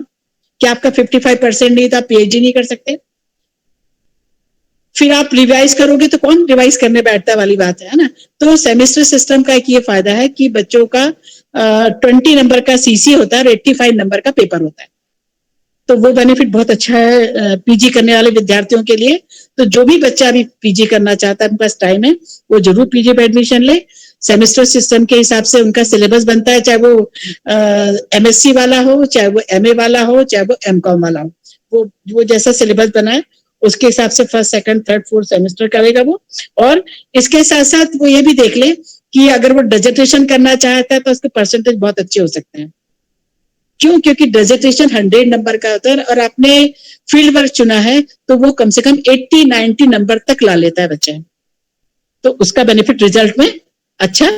S1: कि आपका 55% नहीं था, पीएचडी नहीं कर सकते। फिर आप रिवाइज करोगे तो कौन रिवाइज करने बैठता वाली बात है ना। तो सेमेस्टर सिस्टम का एक ये फायदा है कि बच्चों का 20 नंबर का सीसी होता है और 85 नंबर का पेपर होता है, तो वो बेनिफिट बहुत अच्छा है पीजी करने वाले विद्यार्थियों के लिए। तो जो भी बच्चा अभी पीजी करना चाहता है, उनके पास टाइम है, वो जरूर पीजी में एडमिशन ले। सेमेस्टर सिस्टम के हिसाब से उनका सिलेबस बनता है, चाहे वो एमएससी वाला हो, चाहे वो एमए वाला हो, चाहे वो एमकॉम वाला हो, वो जैसा सिलेबस बना है उसके हिसाब से first, second, third, fourth semester करेगा वो। और इसके साथ साथ वो ये भी देख ले कि अगर वो डिसर्टेशन करना चाहता है तो उसके परसेंटेज बहुत अच्छे हो सकते हैं। क्यों? क्योंकि डिसर्टेशन 100 नंबर का होता है और आपने फील्ड वर्क चुना है तो वो कम से कम 80-90 नंबर तक ला लेता है बच्चा, तो उसका बेनिफिट रिजल्ट में अच्छा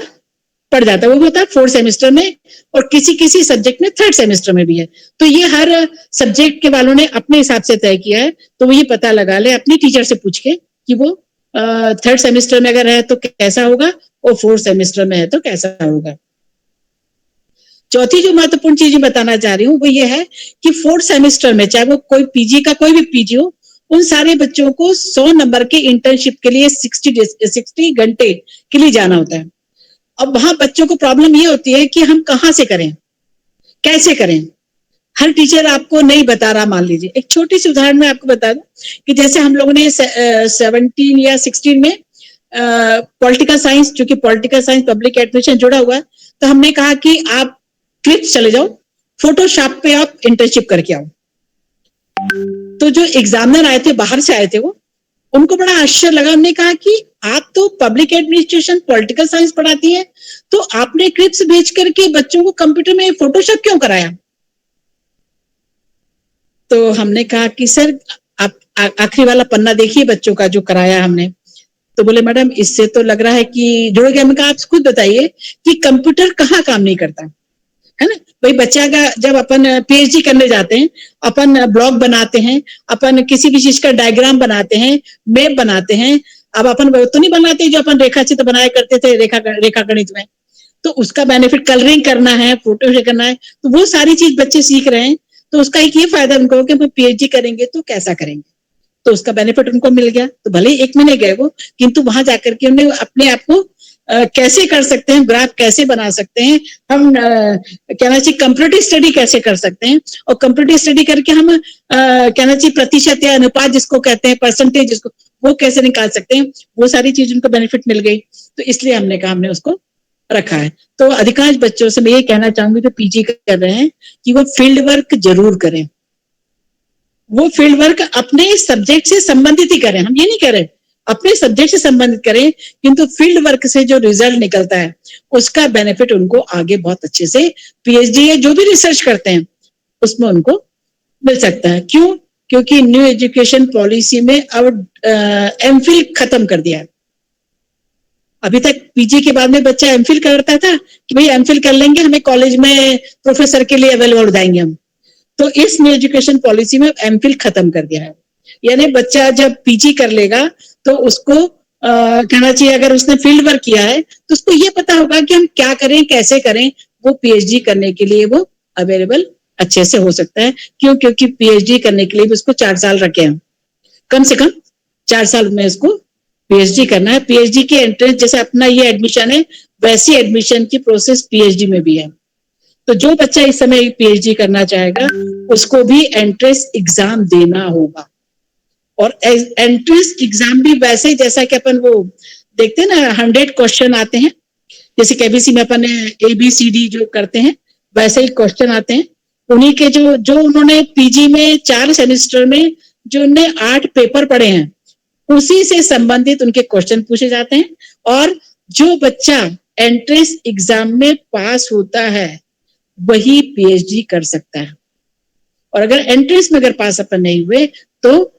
S1: पड़ जाता है। वो होता है फोर्थ सेमेस्टर में और किसी किसी सब्जेक्ट में थर्ड सेमेस्टर में भी है। तो ये हर सब्जेक्ट के वालों ने अपने हिसाब से तय किया है, तो वो ये पता लगा ले अपनी टीचर से पूछ के कि वो थर्ड सेमेस्टर में अगर है तो कैसा होगा और फोर्थ सेमेस्टर में है तो कैसा होगा। चौथी जो महत्वपूर्ण चीज बताना चाह रही हूँ वो ये है कि फोर्थ सेमेस्टर में चाहे वो कोई पीजी का कोई भी पीजी हो, उन सारे बच्चों को 100 नंबर के इंटर्नशिप के लिए 60 घंटे के लिए जाना होता है। अब वहां बच्चों को प्रॉब्लम ये होती है कि हम कहाँ से करें, कैसे करें, हर टीचर आपको नहीं बता रहा। मान लीजिए एक छोटी सी उदाहरण में आपको बता दूं कि जैसे हम लोगों ने 17 या 16 में पॉलिटिकल साइंस, जो कि पॉलिटिकल साइंस पब्लिक एडमिशन जुड़ा हुआ है, तो हमने कहा कि आप क्लिप्स चले जाओ, फोटोशॉप पे आप इंटर्नशिप करके आओ। तो जो एग्जामिनर आए थे, बाहर से आए थे, वो उनको बड़ा आश्चर्य लगा। हमने कहा कि आप तो पब्लिक एडमिनिस्ट्रेशन पॉलिटिकल साइंस पढ़ाती है, तो आपने क्लिप्स भेज करके बच्चों को कंप्यूटर में फोटोशॉप क्यों कराया? तो हमने कहा कि सर आप आखिरी वाला पन्ना देखिए बच्चों का जो कराया हमने। तो बोले मैडम इससे तो लग रहा है कि जुड़ गया। हमने कहा आप खुद बताइए कि कंप्यूटर कहाँ काम नहीं करता है ना। भाई बच्चा का जब अपन पीएचडी करने जाते हैं, अपन ब्लॉग बनाते हैं, अपन किसी भी चीज का डायग्राम बनाते हैं, मैप बनाते हैं। अब अपन वो तो नहीं बनाते जो अपन रेखा चित्र बनाया करते थे रेखा गणित में, तो उसका बेनिफिट कलरिंग करना है, फोटो करना है, तो वो सारी चीज बच्चे सीख रहे हैं। तो उसका एक ये फायदा उनको कि पीएचडी करेंगे तो कैसा करेंगे, तो उसका बेनिफिट उनको मिल गया। तो भले 1 महीने गए वो, किंतु वहां जाकर के उन्हें अपने आप को कैसे कर सकते हैं, ग्राफ कैसे बना सकते हैं, हम कहना चाहिए कंप्यूटर स्टडी कैसे कर सकते हैं, और कंप्यूटर स्टडी करके हम कहना चाहिए प्रतिशत या अनुपात जिसको कहते हैं, परसेंटेज जिसको, वो कैसे निकाल सकते हैं, वो सारी चीज उनको बेनिफिट मिल गई। तो इसलिए हमने कहा हमने उसको रखा है। तो अधिकांश बच्चों से मैं ये कहना चाहूंगी जो पीजी कर रहे हैं कि वो फील्ड वर्क जरूर करें। वो फील्ड वर्क अपने सब्जेक्ट से संबंधित ही करें, हम ये नहीं कह रहे अपने सब्जेक्ट से संबंधित करें, किंतु फील्ड वर्क से जो रिजल्ट निकलता है उसका बेनिफिट उनको आगे बहुत अच्छे से पीएचडी या जो भी रिसर्च करते हैं उसमें उनको मिल सकता है। क्यों? क्योंकि न्यू एजुकेशन पॉलिसी में अब एमफिल खत्म कर दिया है। अभी तक पीजी के बाद में बच्चा एमफिल करता था कि भाई एमफिल कर लेंगे, हमें कॉलेज में प्रोफेसर के लिए अवेलेबल हो जाएंगे हम। तो इस न्यू एजुकेशन पॉलिसी में एमफिल खत्म कर दिया है, यानी बच्चा जब पीजी कर लेगा तो उसको कहना चाहिए अगर उसने फील्ड वर्क किया है तो उसको ये पता होगा कि हम क्या करें, कैसे करें, वो पीएचडी करने के लिए वो अवेलेबल अच्छे से हो सकता है। क्यों? क्योंकि पीएचडी करने के लिए भी उसको 4 साल रखे हैं, कम से कम 4 साल में उसको पीएचडी करना है। पीएचडी की एंट्रेंस जैसे अपना ये एडमिशन है, वैसी एडमिशन की प्रोसेस पीएचडी में भी है। तो जो बच्चा इस समय पीएचडी करना चाहेगा उसको भी एंट्रेंस एग्जाम देना होगा, और एंट्रेंस एग्जाम भी वैसे जैसा कि अपन वो देखते हैं ना 100 क्वेश्चन आते हैं, जैसे केबीसी में अपन ABCD जो करते हैं वैसे ही क्वेश्चन आते हैं। उन्हीं के जो उन्होंने पीजी में 4 सेमेस्टर में जो उन्होंने 8 पेपर पढ़े हैं उसी से संबंधित उनके क्वेश्चन पूछे जाते हैं। और जो बच्चा एंट्रेंस एग्जाम में पास होता है वही पीएचडी कर सकता है। और अगर एंट्रेंस में अगर पास अपन नहीं हुए तो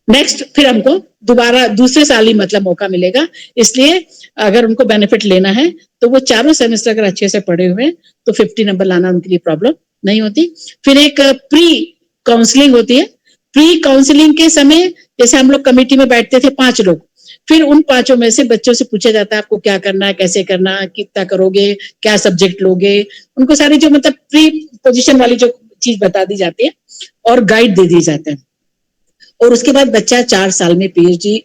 S1: नेक्स्ट फिर हमको दोबारा दूसरे साल ही मतलब मौका मिलेगा। इसलिए अगर उनको बेनिफिट लेना है तो वो चारों सेमेस्टर अगर अच्छे से पढ़े हुए तो 50 नंबर लाना उनके लिए प्रॉब्लम नहीं होती। फिर एक प्री काउंसलिंग होती है। प्री काउंसलिंग के समय जैसे हम लोग कमेटी में बैठते थे 5 लोग, फिर उन 5 में से बच्चों से पूछा जाता है आपको क्या करना है, कैसे करना है, कितना करोगे, क्या सब्जेक्ट लोगे, उनको सारी जो मतलब प्री पोजीशन वाली जो चीज बता दी जाती है और गाइड दे दी जाते हैं। और उसके बाद बच्चा 4 साल में पीएचडी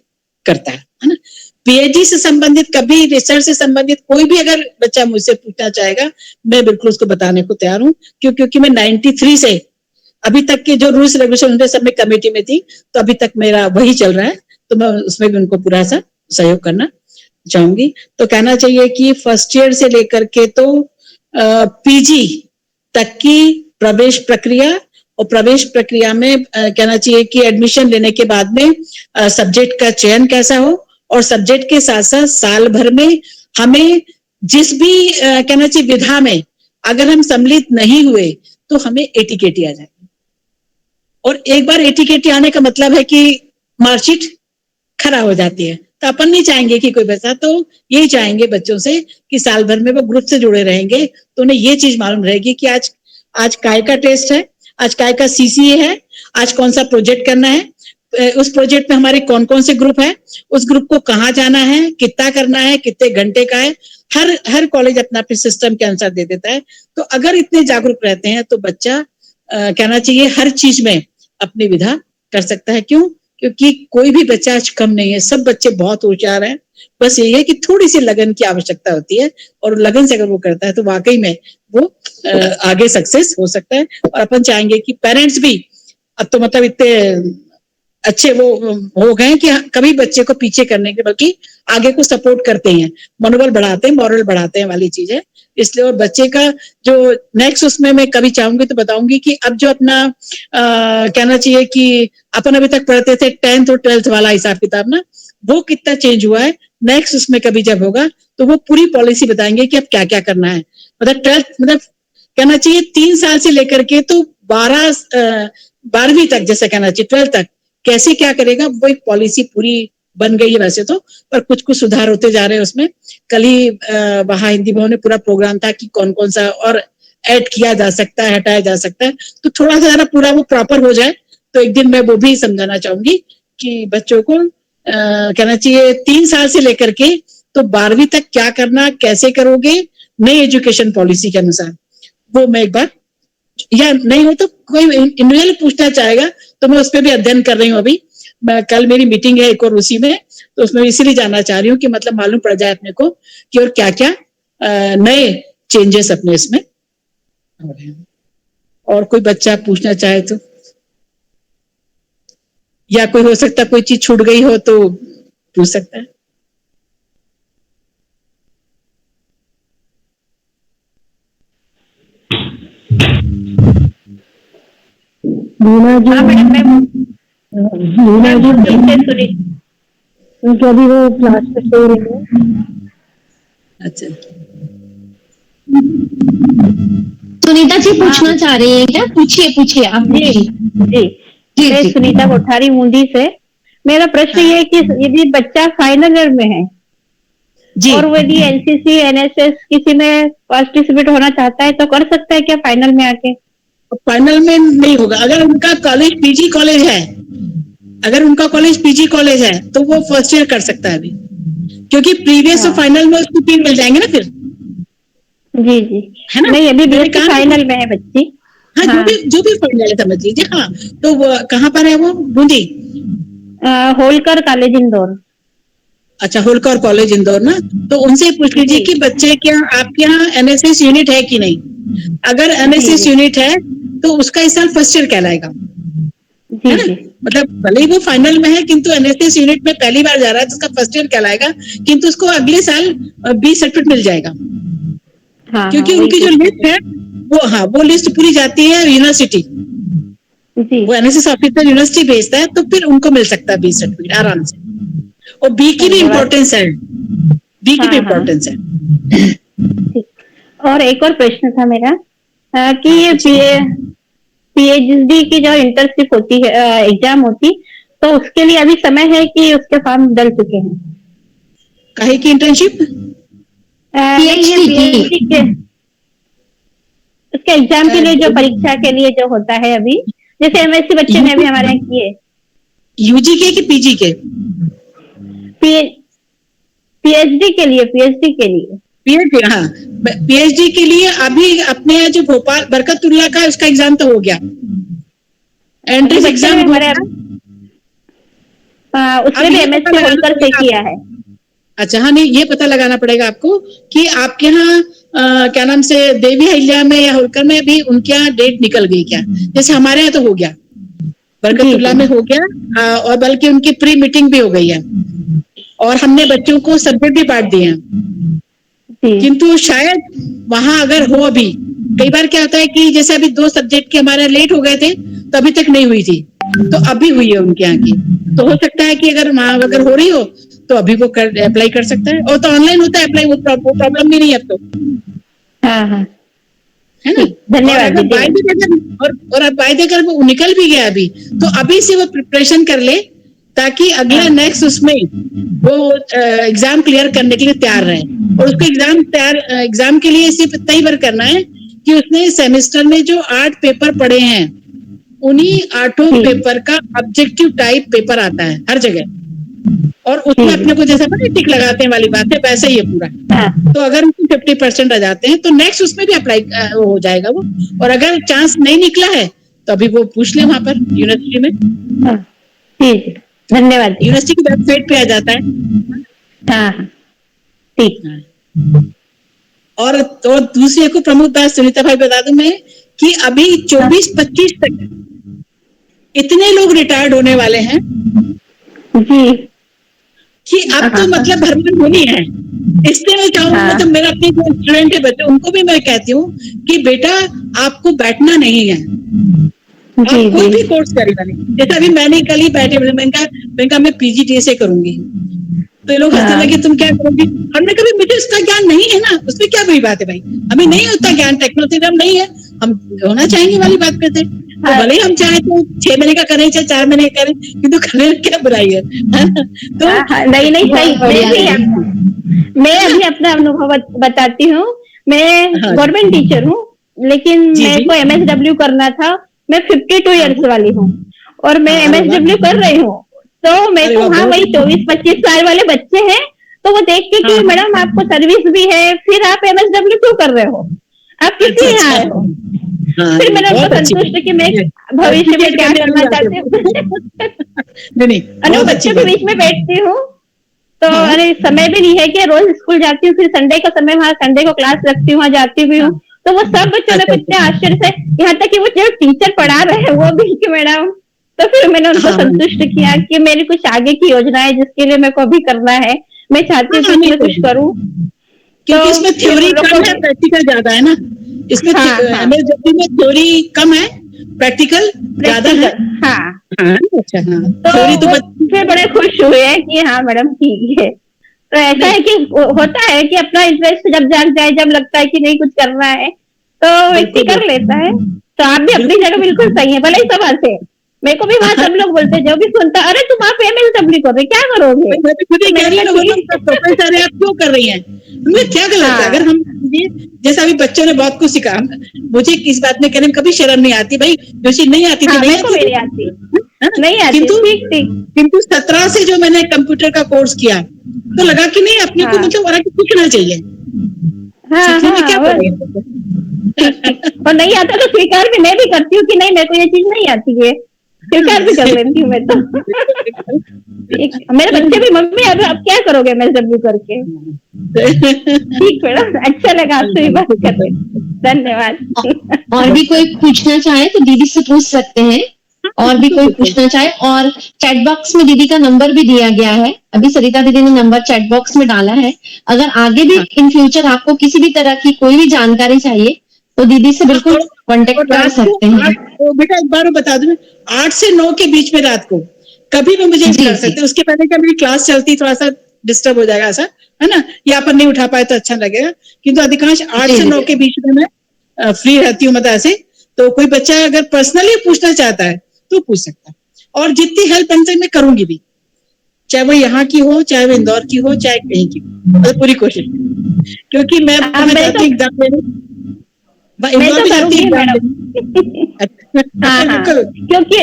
S1: करता है ना। पीएचडी से संबंधित कभी रिसर्च से संबंधित कोई भी अगर बच्चा मुझसे पूछना चाहेगा, मैं बिल्कुल उसको बताने को तैयार हूँ, क्योंकि मैं 93 से अभी तक के जो रूल्स रेगुलेशन होंगे सब में कमेटी में थी, तो अभी तक मेरा वही चल रहा है, तो मैं उसमें भी उनको पूरा सा सहयोग करना चाहूंगी। तो कहना चाहिए कि फर्स्ट ईयर से लेकर के तो पीजी तक की प्रवेश प्रक्रिया, और प्रवेश प्रक्रिया में कहना चाहिए कि एडमिशन लेने के बाद में सब्जेक्ट का चयन कैसा हो, और सब्जेक्ट के साथ साथ साल भर में हमें जिस भी कहना चाहिए विधा में अगर हम सम्मिलित नहीं हुए तो हमें एटीकेटी आ जाएगी। और एक बार एटीकेटी आने का मतलब है कि मार्कशीट खराब हो जाती है। तो अपन नहीं चाहेंगे कि कोई बच्चा, तो यही चाहेंगे बच्चों से कि साल भर में वो ग्रुप से जुड़े रहेंगे, तो उन्हें ये चीज मालूम रहेगी कि आज काय का टेस्ट है, आज काय का सीसीए है, आज कौन सा प्रोजेक्ट करना है, उस प्रोजेक्ट में हमारे कौन कौन से ग्रुप है, उस ग्रुप को कहाँ जाना है, कितना करना है, कितने घंटे का है। हर कॉलेज अपना अपने सिस्टम के अनुसार दे देता है। तो अगर इतने जागरूक रहते हैं तो बच्चा कहना चाहिए हर चीज में अपनी विधा कर सकता है। क्यों? क्योंकि कोई भी बच्चा आज कम नहीं है, सब बच्चे बहुत होशियार हैं। बस यही है कि थोड़ी सी लगन की आवश्यकता होती है, और लगन से अगर वो करता है तो वाकई में वो आगे सक्सेस हो सकता है। और अपन चाहेंगे कि पेरेंट्स भी अब तो मतलब इतने अच्छे वो हो गए कि कभी बच्चे को पीछे करने के बल्कि आगे को सपोर्ट करते हैं, मनोबल बढ़ाते हैं, मॉरल बढ़ाते हैं वाली चीज है। इसलिए और बच्चे का जो नेक्स्ट उसमें मैं कभी चाहूंगी तो बताऊंगी कि अब जो अपना कहना चाहिए कि अपन अभी तक पढ़ते थे 10th और 12th वाला हिसाब किताब ना, वो कितना चेंज हुआ है। नेक्स्ट उसमें कभी जब होगा तो वो पूरी पॉलिसी बताएंगे कि अब क्या क्या करना है। मतलब 12th मतलब कहना चाहिए 3 साल से लेकर के तो 12वीं तक, जैसे कहना चाहिए 12th तक कैसे क्या करेगा, वो एक पॉलिसी पूरी बन गई है वैसे तो, पर कुछ कुछ सुधार होते जा रहे हैं उसमें। कल ही वहां हिंदी भवन में पूरा प्रोग्राम था कि कौन कौन सा और ऐड किया जा सकता है, हटाया जा सकता है। तो थोड़ा सा जरा पूरा वो प्रॉपर हो जाए तो एक दिन मैं वो भी समझाना चाहूंगी कि बच्चों को कहना चाहिए 3 साल से लेकर के तो 12वीं तक क्या करना, कैसे करोगे, नई एजुकेशन पॉलिसी के अनुसार। वो मैं एक बार, या नहीं हो तो कोई इंडिविजुअल पूछना चाहेगा तो मैं उस पर भी अध्ययन कर रही हूँ अभी। कल मेरी मीटिंग है एक और उसी में, तो उसमें इसीलिए जानना चाह रही हूँ कि मतलब मालूम पड़ जाए अपने को कि और क्या क्या नए चेंजेस अपने इसमें। और कोई बच्चा पूछना चाहे तो, या कोई हो सकता कोई चीज छूट गई हो तो पूछ सकता है।
S2: मीना जी क्योंकि अभी वो क्लास में सो रही है।
S1: अच्छा,
S3: सुनीता जी पूछना चाह रही है क्या? पूछिए आप।
S2: जी जी जी, मैं सुनीता कोठारी मुंडी से। मेरा प्रश्न ये है कि यदि बच्चा फाइनल ईयर में है
S1: जी,
S2: और वो यदि एनसीसी एनएसएस किसी में पार्टिसिपेट होना चाहता है तो कर सकता है क्या फाइनल में आके?
S1: फाइनल में नहीं होगा। अगर उनका कॉलेज पीजी कॉलेज है, अगर उनका कॉलेज पीजी कॉलेज है तो वो फर्स्ट ईयर कर सकता है अभी, क्योंकि प्रीवियस और फाइनल में उसको 3 मिल जाएंगे ना फिर।
S2: जी जी,
S1: है ना?
S2: नहीं अभी बीएससी फाइनल में है बच्ची।
S1: हाँ, जो भी फाइनल है समझ लीजिए। हाँ, तो वो कहाँ पर है वो? बूंदी,
S2: होलकर कॉलेज इंदौर।
S1: अच्छा, होलकर कॉलेज इंदौर ना। तो उनसे पूछ लीजिए कि बच्चे क्या आपके यहाँ एनएसएस यूनिट है कि नहीं। अगर एनएसएस यूनिट है तो उसका इस साल फर्स्ट ईयर कहलाएगा, है ना? मतलब भले ही वो फाइनल में है किंतु एनएसएस यूनिट में पहली बार जा रहा है तो उसका फर्स्ट ईयर कहलाएगा, किंतु उसको अगले साल बी सर्टिफिकेट मिल जाएगा। क्योंकि उनकी जो लिस्ट है वो लिस्ट पूरी जाती है यूनिवर्सिटी, वो एनएसएस ऑफिसर यूनिवर्सिटी भेजता है, तो फिर उनको मिल सकता है बी सर्टिफिकेट आराम से। और बी की भी इम्पोर्टेंस है, बी की भी इम्पोर्टेंस है।
S2: और एक और प्रश्न था मेरा कि ये पीएचडी की जो इंटर्नशिप होती है, एग्जाम होती, तो उसके लिए अभी समय है कि उसके फॉर्म डल चुके हैं?
S1: काहे की इंटर्नशिप?
S2: ये पीएचडी के उसके एग्जाम के लिए, जो परीक्षा के लिए जो होता है अभी, जैसे एमएससी बच्चे ने अभी हमारे यहाँ किए।
S1: यूजी के कि पीजी के?
S2: पीएचडी के लिए, पीएचडी के लिए।
S1: पीएचडी, हाँ, पीएचडी के लिए अभी अपने यहाँ जो भोपाल बरकतुल्ला का उसका एग्जाम तो हो गया, एंट्रेंस एग्जाम
S2: हमारे उसने भी एमएससी होलकर से किया है।
S1: अच्छा, हाँ, नहीं, ये पता लगाना पड़ेगा आपको कि आपके यहाँ क्या नाम से देवी अहिल्या में या होलकर में भी उनके यहाँ डेट निकल गई क्या? जैसे हमारे यहाँ तो हो गया, बरकतुल्ला में हो गया, और बल्कि उनकी प्री मीटिंग भी हो गई है, और हमने बच्चों को सब्जेक्ट भी बांट दिए हैं। किंतु शायद वहां अगर हो, अभी कई बार क्या होता है कि जैसे अभी 2 सब्जेक्ट के हमारे लेट हो गए थे तो अभी तक नहीं हुई थी, तो अभी हुई है उनके यहाँ की, तो हो सकता है कि अगर वहां अगर हो रही हो तो अभी वो अप्लाई कर सकता है, और तो ऑनलाइन होता है अप्लाई, वो प्रॉब्लम भी नहीं है अब तो, है ना?
S2: धन्यवाद।
S1: और अब बाय अगर वो निकल भी गया अभी, तो अभी से वो प्रिपरेशन कर ले ताकि अगला नेक्स्ट उसमें वो एग्जाम क्लियर करने के लिए तैयार रहे। और उसको एग्जाम के लिए सिर्फ इतना ही बार करना है कि उसने सेमेस्टर में जो 8 पेपर पढ़े हैं, उन्हीं 8 पेपर का ऑब्जेक्टिव टाइप पेपर आता है हर जगह, और उसमें अपने को जैसा टिक लगाते हैं वाली बात है, वैसे ही है पूरा। तो अगर 50% आ जाते हैं तो नेक्स्ट उसमें भी अप्लाई हो जाएगा वो, और अगर चांस नहीं निकला है तो अभी वो पूछ ले वहां पर यूनिवर्सिटी में।
S2: ठीक, धन्यवाद।
S1: यूनिवर्सिटी की वेबसाइट पे आ जाता है।
S2: हाँ, ठीक।
S1: और दूसरी को प्रमुख बात सुनीता भाई बता दूं मैं कि अभी 24-25 तक इतने लोग रिटायर्ड होने वाले हैं
S2: जी
S1: कि अब तो मतलब भरपूर होनी है। इसलिए मैं चाहूंगा, मतलब मेरा अपने जो स्टूडेंट है बच्चे, उनको भी मैं कहती हूँ कि बेटा आपको बैठना नहीं है, आप कोई भी कोर्स करेगा नहीं। जैसे अभी मैंने कल ही बैठे, मैंने कहा मैं पीजीडीएसए करूंगी, तो ये लोग हंसने लगे, तुम क्या करोगी? हमने कभी, मुझे उसका ज्ञान नहीं है ना, उसमें क्या बड़ी बात है भाई, हमें नहीं होता ज्ञान, टेक्नोलॉजी हम नहीं है, हम होना चाहेंगे वाली बात करते। तो भले हम चाहे तो 6 महीने का करें चाहे 4 महीने का करें, किंतु करने में क्या बुराई है? तो
S2: नहीं सही। मैं अभी अपना अनुभव बताती हूँ। मैं गवर्नमेंट टीचर हूँ, लेकिन मेरे को एमएसडब्ल्यू करना था। मैं 52 ईयर्स वाली हूँ और मैं एमएसडब्ल्यू कर रही हूँ। तो मेरे को वहाँ वही 24-25 साल वाले बच्चे हैं, तो वो देख के कि मैडम आपको सर्विस भी है, फिर आप एमएसडब्ल्यू क्यों कर रहे हो, आप किस लिए आए हो? फिर मैंने उनको संतुष्ट कि मैं भविष्य में क्या करना चाहती हूँ। अनु बच्चों के बीच में बैठती हूँ, तो अरे समय भी नहीं है कि रोज स्कूल जाती हूँ, फिर संडे का समय, वहाँ संडे को क्लास रखती हूँ, वहाँ जाती हुई हूँ। तो वो सब बच्चों ने इतने आश्चर्य से, यहाँ तक कि वो जो टीचर पढ़ा रहे हैं वो भी कि मैडम, तो फिर मैंने उनको संतुष्ट किया कि मेरी कुछ आगे की योजना है जिसके लिए मेरे को अभी करना है, मैं चाहती हूँ कि इसमें कुछ करूँ।
S1: क्योंकि इसमें थ्योरी कम है, प्रैक्टिकल ज्यादा है ना। इसमें एमएसडब्ल्यू में थ्योरी कम है, प्रैक्टिकल ज्यादा है। अच्छा, थ्योरी तो
S2: फिर बड़े खुश हुए कि हाँ मैडम ठीक है। तो ऐसा है कि होता है कि अपना इंटरेस्ट जब जाग जाए, जब लगता है कि नहीं कुछ करना है तो व्यक्ति कर लेता है। तो आप भी अपनी जगह बिल्कुल सही है, भले ही सब हंसे। मेरे को भी वहाँ सब लोग बोलते, जो भी सुनता, अरे तुम आप एमएसडब्ल्यू कर रहे, क्या करोगे?
S1: आप क्यों कर रही हैं? हमें क्या गलत है? अगर हम जैसा अभी बच्चों ने बहुत कुछ सीखा, मुझे किस बात में कहने में कभी शर्म नहीं आती भाई, जो चीज नहीं आती थी नहीं आती। किंतु 17 से जो मैंने कंप्यूटर का कोर्स किया तो लगा कि नहीं, अपने को मतलब और सीखना चाहिए। और
S2: नहीं आता तो स्वीकार भी मैं भी करती हूँ कि नहीं मेरे को ये चीज नहीं आती है, स्वीकार भी कर लेती हूँ मैं तो। मेरे बच्चे भी, मम्मी अब क्या करोगे एमएसडब्ल्यू करके? ठीक मैडम, अच्छा लगा आपसे बात करके, धन्यवाद।
S3: और भी कोई पूछना चाहे तो दीदी से पूछ सकते हैं, और भी कोई पूछना चाहे। और चैट बॉक्स में दीदी का नंबर भी दिया गया है, अभी सरिता दीदी ने नंबर चैट बॉक्स में डाला है। अगर आगे भी इन फ्यूचर आपको किसी भी तरह की कोई भी जानकारी चाहिए तो दीदी से बिल्कुल कांटेक्ट कर सकते हैं।
S1: तो बेटा एक बार बता दूं, 8 से 9 के बीच में रात को कभी भी मुझे कर सकते हैं। उसके पहले क्या मेरी क्लास चलती, थोड़ा सा डिस्टर्ब हो जाएगा ऐसा, है ना, या पर नहीं उठा पाए तो अच्छा लगेगा, किंतु अधिकांश 8 से 9 के बीच में मैं फ्री रहती हूँ मतलब ऐसे, तो कोई बच्चा अगर पर्सनली पूछना चाहता है तो पूछ सकता है, और जितनी हेल्प बन सके मैं करूंगी भी, चाहे वो यहाँ की हो, चाहे वो इंदौर की हो, चाहे कहीं की हो, मतलब पूरी कोशिश, क्योंकि मैं वहां जाती एग्जाम देने, इंदौर भी जाती एग्जाम देने।
S2: हाँ हाँ,
S1: बिल्कुल,
S2: क्योंकि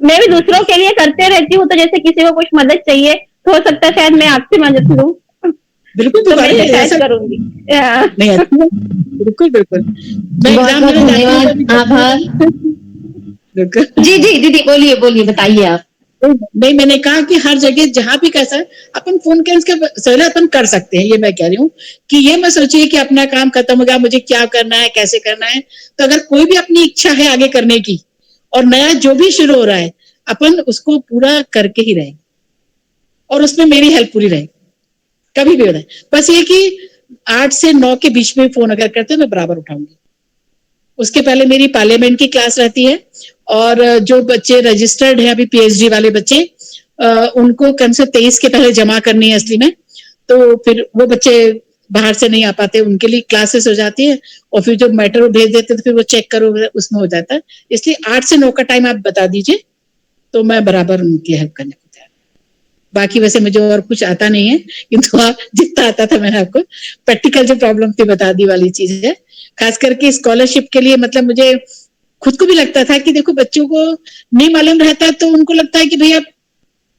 S2: मैं भी दूसरों के लिए करते रहती हूँ, तो जैसे किसी को कुछ मदद चाहिए तो हो सकता है शायद मैं आपसे मदद लूँ,
S1: बिल्कुल
S2: तो मैं
S1: तुम्हारे
S2: शायद
S1: ऐसा
S2: करूंगी।
S1: नहीं, अच्छा, बिल्कुल बिल्कुल, मैं
S3: बहुत
S1: एग्जाम
S3: बहुत
S1: देने जाती हूँ
S3: धन्यवाद, आभार।
S1: बिल्कुल।
S3: जी जी दीदी, बोलिए बोलिए, बताइए आप।
S1: नहीं, मैंने कहा कि हर जगह जहां भी कैसा है अपन फोन के उसके सहूलियत अपन कर सकते हैं, ये मैं कह रही हूँ कि ये मैं सोचिए कि अपना काम खत्म हो गया, मुझे क्या करना है, कैसे करना है, तो अगर कोई भी अपनी इच्छा है आगे करने की और नया जो भी शुरू हो रहा है, अपन उसको पूरा करके ही रहें, और उसमें मेरी हेल्प पूरी रहेगी, कभी भी हो रहा है। बस ये कि 8 से 9 के बीच में फोन अगर करते हैं मैं बराबर उठाऊंगी। उसके पहले मेरी पार्लियामेंट की क्लास रहती है, और जो बच्चे रजिस्टर्ड है अभी पीएचडी वाले बच्चे, उनको कम से 23 के पहले जमा करनी है असली में, तो फिर वो बच्चे बाहर से नहीं आ पाते, उनके लिए क्लासेस हो जाती है, और फिर जो मैटर भेज देते तो फिर वो चेक करो उसमें हो जाता है, इसलिए 8 से 9 का टाइम आप बता दीजिए तो मैं बराबर उनकी हेल्प करने को तैयार। बाकी वैसे मुझे और कुछ आता नहीं है, किंतु जितना आता था मैंने आपको प्रैक्टिकल जो प्रॉब्लम थी बता दी वाली चीज है, खास करके स्कॉलरशिप के लिए। मतलब मुझे खुद को भी लगता था कि देखो बच्चों को नहीं मालूम रहता तो उनको लगता है कि भैया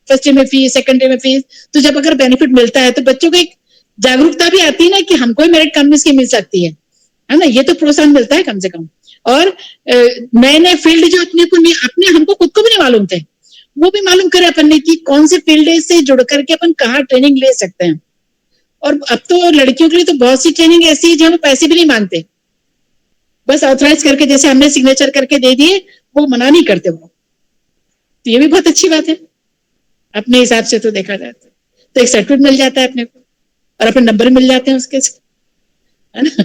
S1: फर्स्ट डे में फीस, सेकंड डे में फीस, तो जब अगर बेनिफिट मिलता है तो बच्चों को एक जागरूकता भी आती है ना कि हमको मेरिट कंपनीज की मिल सकती है ना, ये तो प्रोत्साहन मिलता है कम से कम। और नए नए फील्ड जो अपने को नहीं, अपने हमको खुद को भी नहीं मालूम थे, वो भी मालूम करे अपन ने कि कौन से फील्ड से जुड़ करके अपन कहाँ ट्रेनिंग ले सकते हैं। और अब तो लड़कियों के लिए तो बहुत सी ट्रेनिंग ऐसी है जहाँ पैसे भी नहीं मांगते, बस ऑथराइज करके जैसे हमने सिग्नेचर करके दे दिए, वो मना नहीं करते वो, तो ये भी बहुत अच्छी बात है अपने हिसाब से तो देखा जाए तो एक सर्टिफिकेट मिल जाता है अपने को, और अपने नंबर मिल जाते हैं उसके, है ना।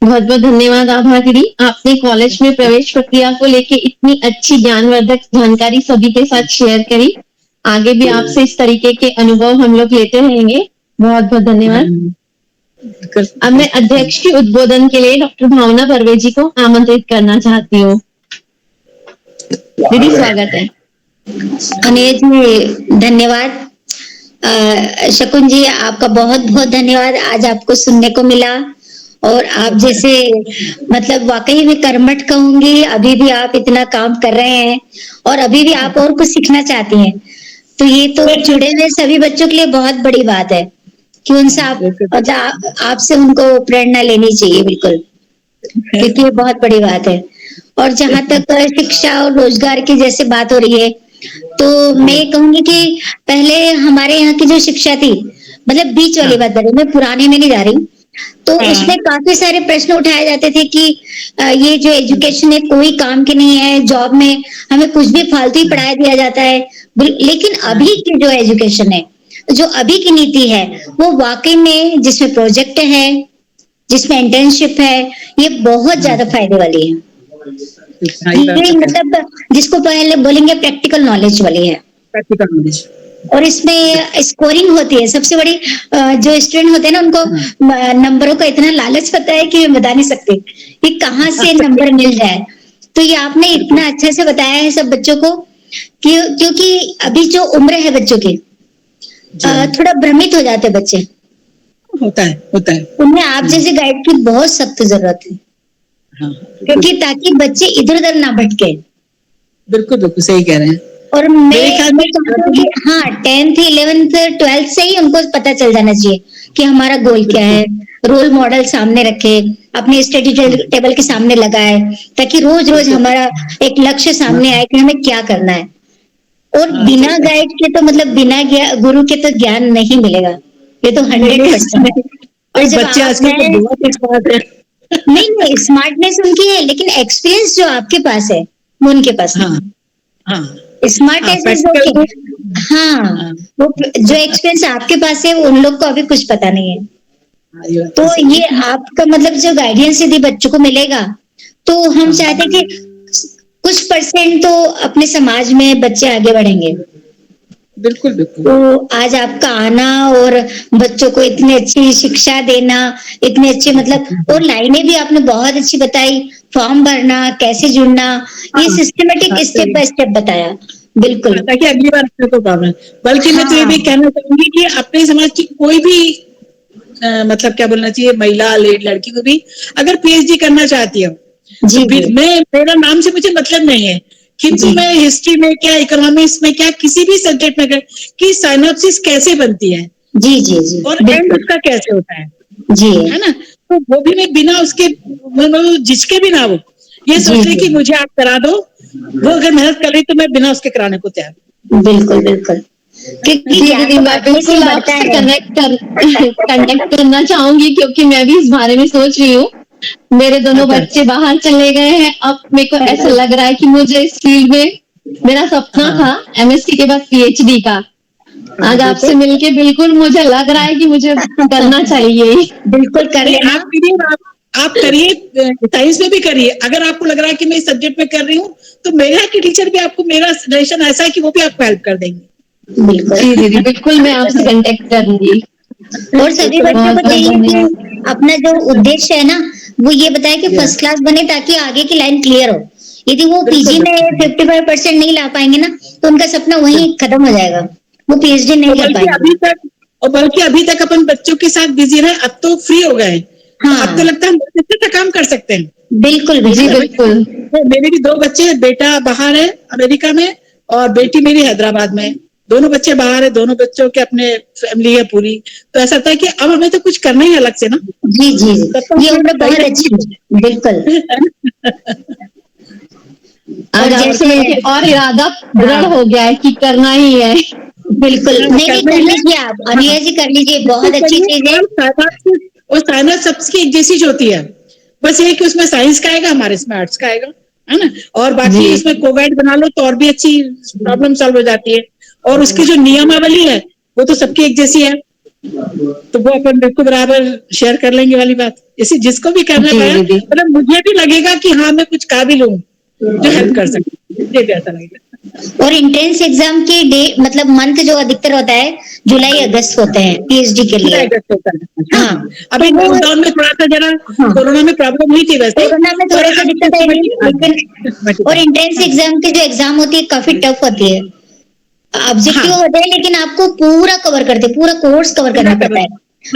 S3: बहुत बहुत धन्यवाद आभा दीदी, आपने कॉलेज में प्रवेश प्रक्रिया को लेके इतनी अच्छी ज्ञानवर्धक जानकारी सभी के साथ शेयर करी। आगे भी आपसे इस तरीके के अनुभव हम लोग लेते रहेंगे। बहुत बहुत धन्यवाद। अब मैं अध्यक्ष के उद्बोधन के लिए डॉक्टर भावना बर्वे जी को आमंत्रित करना चाहती हूँ। दीदी स्वागत है।
S4: अनिल जी धन्यवाद। शकुन जी आपका बहुत बहुत धन्यवाद, आज आपको सुनने को मिला, और आप जैसे मतलब वाकई में कर्मठ कहूंगी, अभी भी आप इतना काम कर रहे हैं और अभी भी आप और कुछ सीखना चाहती हैं, तो ये तो जुड़े हुए सभी बच्चों के लिए बहुत बड़ी बात है कि उनसे आपसे उनको प्रेरणा लेनी चाहिए बिल्कुल, क्योंकि ये बहुत बड़ी बात है। और जहां तक शिक्षा और रोजगार की जैसे बात हो रही है, तो मैं कहूंगी कि पहले हमारे यहाँ की जो शिक्षा थी, मतलब बीच वाली बात कर रही, मैं पुराने में नहीं जा रही, तो उसमें काफी सारे प्रश्न उठाए जाते थे कि ये जो एजुकेशन है कोई काम की नहीं है, जॉब में हमें कुछ भी फालतू ही पढ़ाया दिया जाता है। लेकिन अभी की जो एजुकेशन है, जो अभी की नीति है, वो वाकई में जिसमें प्रोजेक्ट है, जिसमें इंटर्नशिप है, ये बहुत ज्यादा फायदे वाली है। ये मतलब जिसको पहले बोलेंगे प्रैक्टिकल नॉलेज वाली है,
S1: प्रैक्टिकल नॉलेज,
S4: और इसमें स्कोरिंग होती है। सबसे बड़ी जो स्टूडेंट होते हैं ना, उनको नंबरों का इतना लालच होता है कि मैं बता नहीं सकती कि कहाँ से नंबर मिल जाए। तो ये आपने इतना अच्छे से बताया है सब बच्चों को, क्योंकि अभी जो उम्र है बच्चों की, थोड़ा भ्रमित हो जाते बच्चे,
S1: होता है
S4: उन्हें आप जैसे गाइड की बहुत सख्त जरूरत है। क्योंकि ताकि बच्चे इधर उधर ना भटके।
S1: बिल्कुल बिल्कुल सही कह रहे हैं।
S4: और मैं हाँ 10th 11th 12th से ही उनको पता चल जाना चाहिए कि हमारा गोल क्या है, रोल मॉडल सामने रखे, अपने स्टडी टेबल के सामने लगाए, ताकि रोज रोज हमारा एक लक्ष्य सामने आए कि हमें क्या करना है। और बिना गाइड के तो मतलब बिना गुरु के तो ज्ञान नहीं मिलेगा, ये तो 100%। और जब
S1: बच्चे आजकल बहुत स्मार्ट है।
S4: नहीं स्मार्टनेस उनकी है, लेकिन एक्सपीरियंस जो आपके पास है वो उनके पास नहीं। स्मार्टनेस हाँ, वो जो एक्सपीरियंस आपके पास है वो उन लोग को अभी कुछ पता नहीं है। तो ये आपका मतलब जो गाइडेंस यदि बच्चों को मिलेगा, तो हम चाहते हैं कि कुछ % तो अपने समाज में बच्चे आगे बढ़ेंगे।
S1: बिल्कुल बिल्कुल।
S4: तो आज आपका आना और बच्चों को इतनी अच्छी शिक्षा देना, इतने अच्छे मतलब, और लाइनें भी आपने बहुत अच्छी बताई, फॉर्म भरना, कैसे जुड़ना, ये सिस्टमेटिक स्टेप बाय स्टेप बताया, बिल्कुल।
S1: ताकि अगली बार आपको कोई प्रॉब्लम। बल्कि मैं तो ये भी कहना चाहूंगी कि अपने समाज की कोई भी मतलब क्या बोलना चाहिए, महिला लड़की को भी अगर पीएचडी करना चाहती है,
S4: जी,
S1: तो मैं, मेरा नाम से मुझे मतलब नहीं है, किंतु मैं हिस्ट्री में क्या, इकोनॉमिक्स में क्या, किसी भी सब्जेक्ट में कि साइनोप्सिस कैसे बनती है,
S4: जी जी जी,
S1: और एंड उसका कैसे होता है
S4: जी,
S1: है ना, तो वो भी मैं बिना उसके झिझके भी ना, वो ये सोच रही कि मुझे आप करा दो, वो अगर मेहनत कर रही तो मैं बिना उसके कराने को तैयार।
S4: बिल्कुल बिल्कुल, क्योंकि
S3: दीदी मैं बिल्कुल आपसे कनेक्ट करना चाहूंगी, क्योंकि मैं भी इस बारे में सोच रही हूँ। मेरे दोनों बच्चे बाहर चले गए हैं, अब मेरे को ऐसा लग रहा है कि मुझे इस फील्ड में, मेरा सपना था एमएससी के बाद पीएचडी का, आज आपसे मिलके बिल्कुल मुझे लग रहा है कि मुझे करना चाहिए।
S4: बिल्कुल कर लेना।
S1: आप करिए, साइंस में भी करिए। अगर आपको लग रहा है कि मैं इस सब्जेक्ट में कर रही हूँ, तो मेरा के टीचर भी आपको, मेरा सजेशन ऐसा है कि वो भी आपको हेल्प कर देंगे।
S4: बिल्कुल
S3: जी दीदी, बिल्कुल मैं आपसे कांटेक्ट करूंगी।
S4: और सभी बच्चों को चाहिए कि अपना जो उद्देश्य है ना, वो ये बताए कि फर्स्ट क्लास बने, ताकि आगे की लाइन क्लियर हो। यदि वो पीजी में 55% नहीं ला पाएंगे ना, तो उनका सपना वहीं खत्म हो जाएगा, वो पीएचडी नहीं कर पाएंगे।
S1: बल्कि अभी तक अपन बच्चों के साथ बिजी रहे, अब तो फ्री हो गए। अब तो लगता है हम कितना काम कर सकते हैं।
S4: बिल्कुल
S3: जी बिल्कुल।
S1: मेरे भी 2 बच्चे, बेटा बाहर है अमेरिका में, और बेटी मेरी हैदराबाद में। दोनों बच्चे बाहर है, दोनों बच्चों के अपने फैमिली है पूरी। तो ऐसा था कि अब हमें तो कुछ करना ही अलग से ना।
S4: जी जी, ये उम्र बहुत अच्छी है, बिल्कुल।
S3: और जैसे और इरादा दृढ़ हो गया है कि करना ही है।
S4: बिल्कुल, नहीं कर लीजिए आप, अनिया जी कर लीजिए, बहुत अच्छी चीज है।
S1: और साइंस सबकी एक जैसी होती है, बस ये कि उसमें साइंस का आएगा, हमारे इसमें आर्ट्स का आएगा, है ना। और बाकी इसमें कोवैड बना लो तो और भी अच्छी प्रॉब्लम सॉल्व हो जाती है। और उसकी जो नियमावली है वो तो सबकी एक जैसी है, तो वो अपन बिल्कुल बराबर शेयर कर लेंगे वाली बात। जैसे जिसको भी करना पाए, मतलब मुझे भी लगेगा कि हाँ मैं कुछ काबिल हूँ जो हेल्प कर सकती, मुझे भी ऐसा लगेगा।
S4: और एंट्रेंस एग्जाम की डे मतलब मंथ जो अधिकतर होता है, जुलाई अगस्त होते हैं पीएचडी के लिए।
S1: हाँ, अभी लॉकडाउन में थोड़ा सा जरा कोरोना में प्रॉब्लम हुई थी, वैसे
S4: कोरोना में थोड़ा सा दिक्कत आई थी, लेकिन और एंट्रेंस एग्जाम की जो एग्जाम होती है काफी टफ होती है, ऑब्जेक्टिव होते हैं, लेकिन आपको पूरा कवर करते, पूरा कोर्स कवर करना पड़ता है।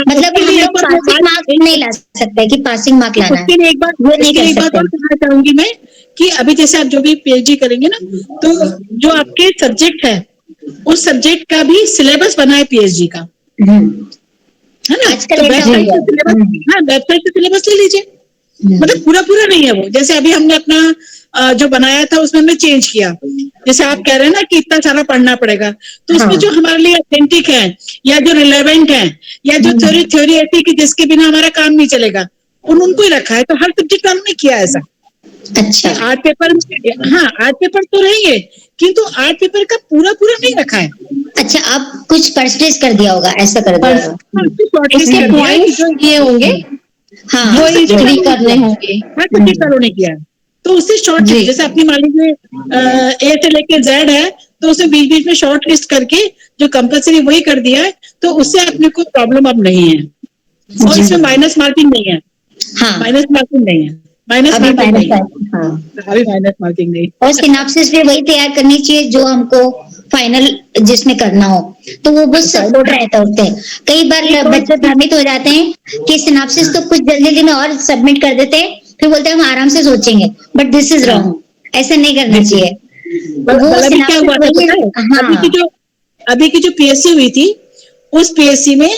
S4: मतलब हम लोग पासिंग मार्क्स नहीं ला सकते कि पासिंग मार्क लाना है,
S1: उसके लिए एक बात और कहना चाहूंगी मैं, कि अभी जैसे आप जो भी पीएचडी करेंगे ना, तो जो आपके सब्जेक्ट है उस सब्जेक्ट का भी सिलेबस बना है पीएचडी का, है ना। तो वेबसाइट से सिलेबस ले लीजिए, मतलब पूरा नहीं है वो। जैसे अभी हमने अपना जो बनाया था उसमें हमने चेंज किया, जैसे आप कह रहे हैं ना कि इतना सारा पढ़ना पड़ेगा, तो उसमें जो हमारे लिए ऑथेंटिक है या जो रिलेवेंट है या जो थ्योरी ऐसी कि जिसके बिना हमारा काम नहीं चलेगा, उनको ही रखा है। तो हर सब्जेक्ट का हमने किया ऐसा।
S4: अच्छा,
S1: आर्ट पेपर, हाँ आर्ट पेपर तो रहेंगे, किंतु आर्ट पेपर का पूरा नहीं रखा है।
S4: अच्छा, आप कुछ परसेंटेज कर दिया होगा, ऐसा कर दिया होगा,
S3: इसके पॉइंट्स किए होंगे,
S4: हाँ
S3: वो स्टडी करने होंगे,
S1: ने किया। तो उससे शॉर्ट, जैसे अपनी मान लीजिए ए से लेके जेड है, तो उसे बीच में शॉर्ट लिस्ट करके जो कंपलसरी वही कर दिया है, तो उससे अपने को प्रॉब्लम अब नहीं है। और इसमें माइनस मार्किंग नहीं है, माइनस मार्किंग नहीं है, अभी माइनस मार्किंग नहीं।
S4: और सिनॉप्सिस भी वही तैयार करनी चाहिए जो हमको फाइनल जिसमें करना हो, तो वो बस सपोर्ट रहता होते हैं। कई बार बच्चे भ्रमित हो जाते हैं कि सिनॉप्सिस तो कुछ जल्दी में और सबमिट कर देते हैं, फिर बोलते हैं हम आराम से सोचेंगे, बट दिस इज रॉन्ग, ऐसा नहीं करना चाहिए। वो
S1: क्या हुआ, अभी की जो पीएससी हुई थी, उस पीएससी में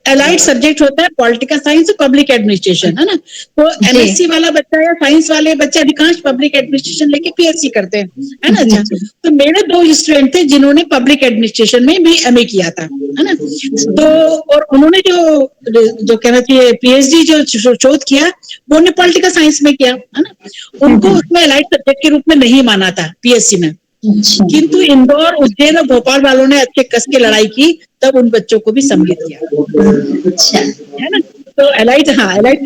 S1: एलाइड सब्जेक्ट होता है पॉलिटिकल साइंस और पब्लिक एडमिनिस्ट्रेशन, है ना। तो एमएससी वाला बच्चा या साइंस वाले बच्चे अधिकांश पब्लिक एडमिनिस्ट्रेशन लेके पीएससी करते हैं, है ना। अच्छा, तो मेरे 2 स्टूडेंट थे जिन्होंने पब्लिक एडमिनिस्ट्रेशन में भी एमए किया था, है ना। तो और उन्होंने जो कहना चाहिए पीएचडी जो शोध किया, वो उन्होंने पॉलिटिकल साइंस में किया, है ना। उनको उसमें एलाइड सब्जेक्ट के रूप में नहीं माना था पीएससी में, किंतु इंदौर, उज्जैन और भोपाल वालों ने अच्छे कस के लड़ाई की, तब उन बच्चों को भी सम्मिलित किया, है ना। तो एलाइड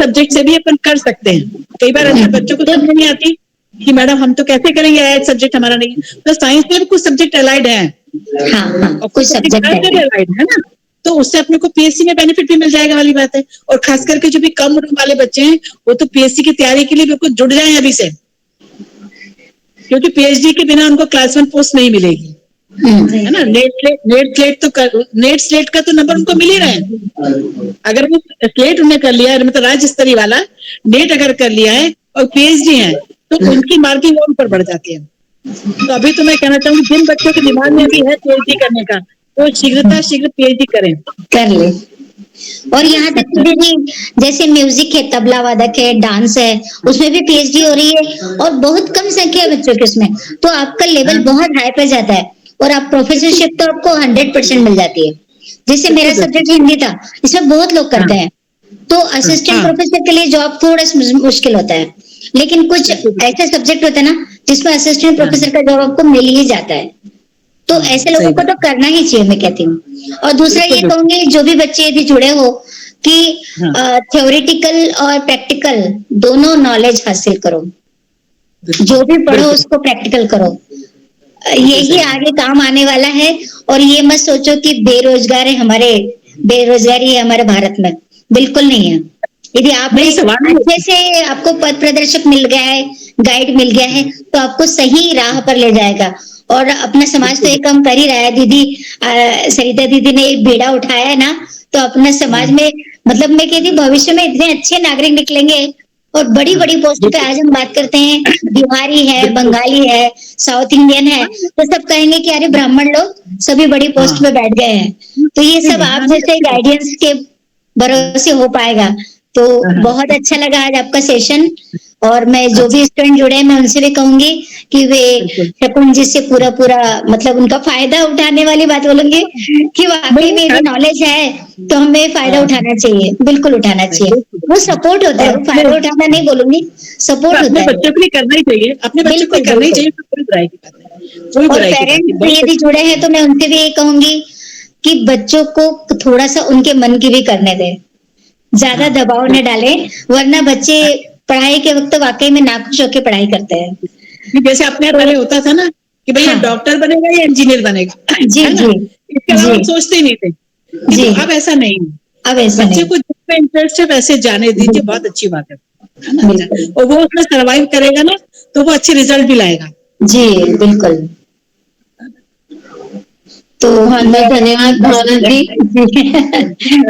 S1: सब्जेक्ट से भी अपन कर सकते हैं। कई बार ऐसे बच्चों को समझ नहीं आती कि मैडम हम तो कैसे करेंगे, एलाइड सब्जेक्ट हमारा नहीं है। तो साइंस में भी कुछ सब्जेक्ट एलाइड है,
S4: हाँ,
S1: और
S4: कुछ सब्जेक्ट है।
S1: है ना, तो उससे अपने को पीएससी में बेनिफिट भी मिल जाएगा वाली बात है। और खास करके जो भी कम उम्र वाले बच्चे हैं वो तो पीएससी की तैयारी के लिए बिल्कुल जुट जाए अभी से, क्योंकि पीएचडी के बिना उनको क्लास 1 पोस्ट नहीं मिलेगी, है ना। नेट स्लेट का तो नंबर उनको मिल ही रहा है। अगर वो स्लेट उन्हें कर लिया है, मतलब राज्य स्तरीय वाला नेट अगर कर लिया है और पीएचडी है तो उनकी मार्किंग और ऊपर बढ़ जाती है। तो अभी तो मैं कहना चाहूंगी जिन बच्चों के दिमाग में भी है पीएचडी करने का तो शीघ्र पीएचडी करें,
S4: कर ले। और यहाँ तक कि दीदी जैसे म्यूजिक है, तबला वादक है, डांस है, उसमें भी पीएचडी हो रही है और बहुत कम संख्या है बच्चों के उसमें, तो आपका लेवल बहुत हाई पे जाता है और आप प्रोफेसरशिप तो आपको 100% मिल जाती है। जैसे मेरा सब्जेक्ट हिंदी था, इसमें बहुत लोग करते हैं, तो असिस्टेंट प्रोफेसर के लिए जॉब थोड़ा मुश्किल होता है, लेकिन कुछ ऐसे सब्जेक्ट होते हैं ना जिसमें असिस्टेंट प्रोफेसर का जॉब आपको मिल ही जाता है, तो ऐसे लोगों को तो करना ही चाहिए, मैं कहती हूँ। और दूसरा ये कहूंगी जो भी बच्चे यदि जुड़े हो कि थ्योरेटिकल और प्रैक्टिकल दोनों नॉलेज हासिल करो, जो भी पढ़ो उसको प्रैक्टिकल करो, यही आगे काम आने वाला है। और ये मत सोचो कि बेरोजगारी है हमारे भारत में, बिल्कुल नहीं है। यदि आप अच्छे से आपको पथ प्रदर्शक मिल गया है, गाइड मिल गया है, तो आपको सही राह पर ले जाएगा। और अपना समाज तो एक काम कर ही रहा है दीदी, सरिता दीदी ने एक बीड़ा उठाया है ना, तो अपना समाज में मतलब मैं कहती भविष्य में इतने अच्छे नागरिक निकलेंगे। और बड़ी बड़ी पोस्ट पे आज हम बात करते हैं, बिहारी है, बंगाली है, साउथ इंडियन है, तो सब कहेंगे कि अरे ब्राह्मण लोग सभी बड़ी पोस्ट पे बैठ गए हैं। तो ये सब आप जैसे गाइडेंस के भरोसे हो पाएगा। तो बहुत अच्छा लगा आज आपका सेशन, और मैं जो भी स्टूडेंट जुड़े हैं मैं उनसे भी कहूंगी कि वे शकुन जी से पूरा मतलब उनका फायदा उठाने वाली बात बोलूंगी कि वाकई में यदि नॉलेज है तो हमें फायदा उठाना चाहिए, बिल्कुल उठाना चाहिए। वो सपोर्ट होता है, वो फायदा उठाना नहीं बोलूंगी, सपोर्ट होता है।
S1: बच्चों के लिए करना ही चाहिए, अपने बच्चों को करना ही चाहिए, कोई बुराई की बात नहीं।
S4: और पेरेंट्स यदि जुड़े हैं तो मैं उनसे भी ये कहूंगी कि बच्चों को थोड़ा सा उनके मन की भी करने दें, ज्यादा दबाव न डालें, वरना बच्चे पढ़ाई के वक्त वाकई में नाखुश होकर पढ़ाई करते हैं।
S1: जैसे अपने पहले होता था ना कि भैया डॉक्टर बनेगा या इंजीनियर बनेगा,
S4: जी जी,
S1: इसके अलावा हम सोचते ही नहीं थे जी। अब ऐसा नहीं, अब ऐसा बच्चे को जिसमें इंटरेस्ट है वैसे जाने दीजिए, बहुत अच्छी बात है ना। और वो उसमें सर्वाइव करेगा ना तो वो अच्छे रिजल्ट भी लाएगा। जी बिल्कुल।
S3: तो धन्यवाद भावना जी।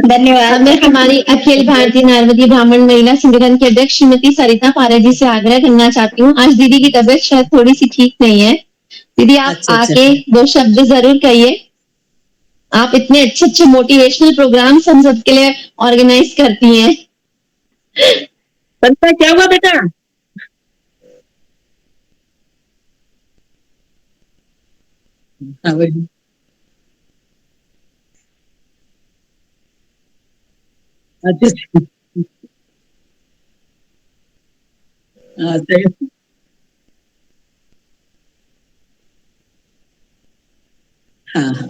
S4: धन्यवाद।
S3: मैं हमारी अखिल भारतीय नारवती ब्राह्मण महिला संगठन की अध्यक्ष श्रीमती सरिता पारा जी से आग्रह करना चाहती हूँ, आज दीदी की तबीयत शायद थोड़ी सी ठीक नहीं है, दीदी आप आके 2 शब्द जरूर कहिए। आप इतने अच्छे अच्छे मोटिवेशनल प्रोग्राम हम सबके लिए ऑर्गेनाइज करती हैं।
S1: सरिता क्या हुआ बेटा? अच्छा हाँ हाँ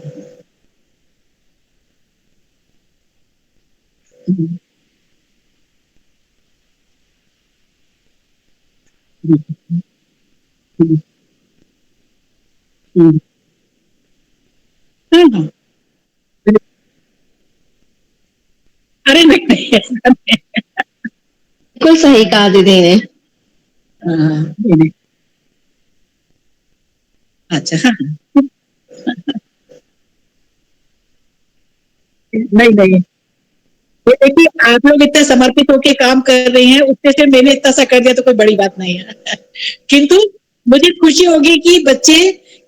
S1: अरे नहीं ऐसा नहीं,
S3: बिल्कुल सही कहा दीदी ने।
S1: अच्छा हाँ नहीं ये देखिए आप लोग इतना समर्पित होकर काम कर रही हैं, उससे से मैंने इतना सा कर दिया तो कोई बड़ी बात नहीं है। किंतु मुझे खुशी होगी कि बच्चे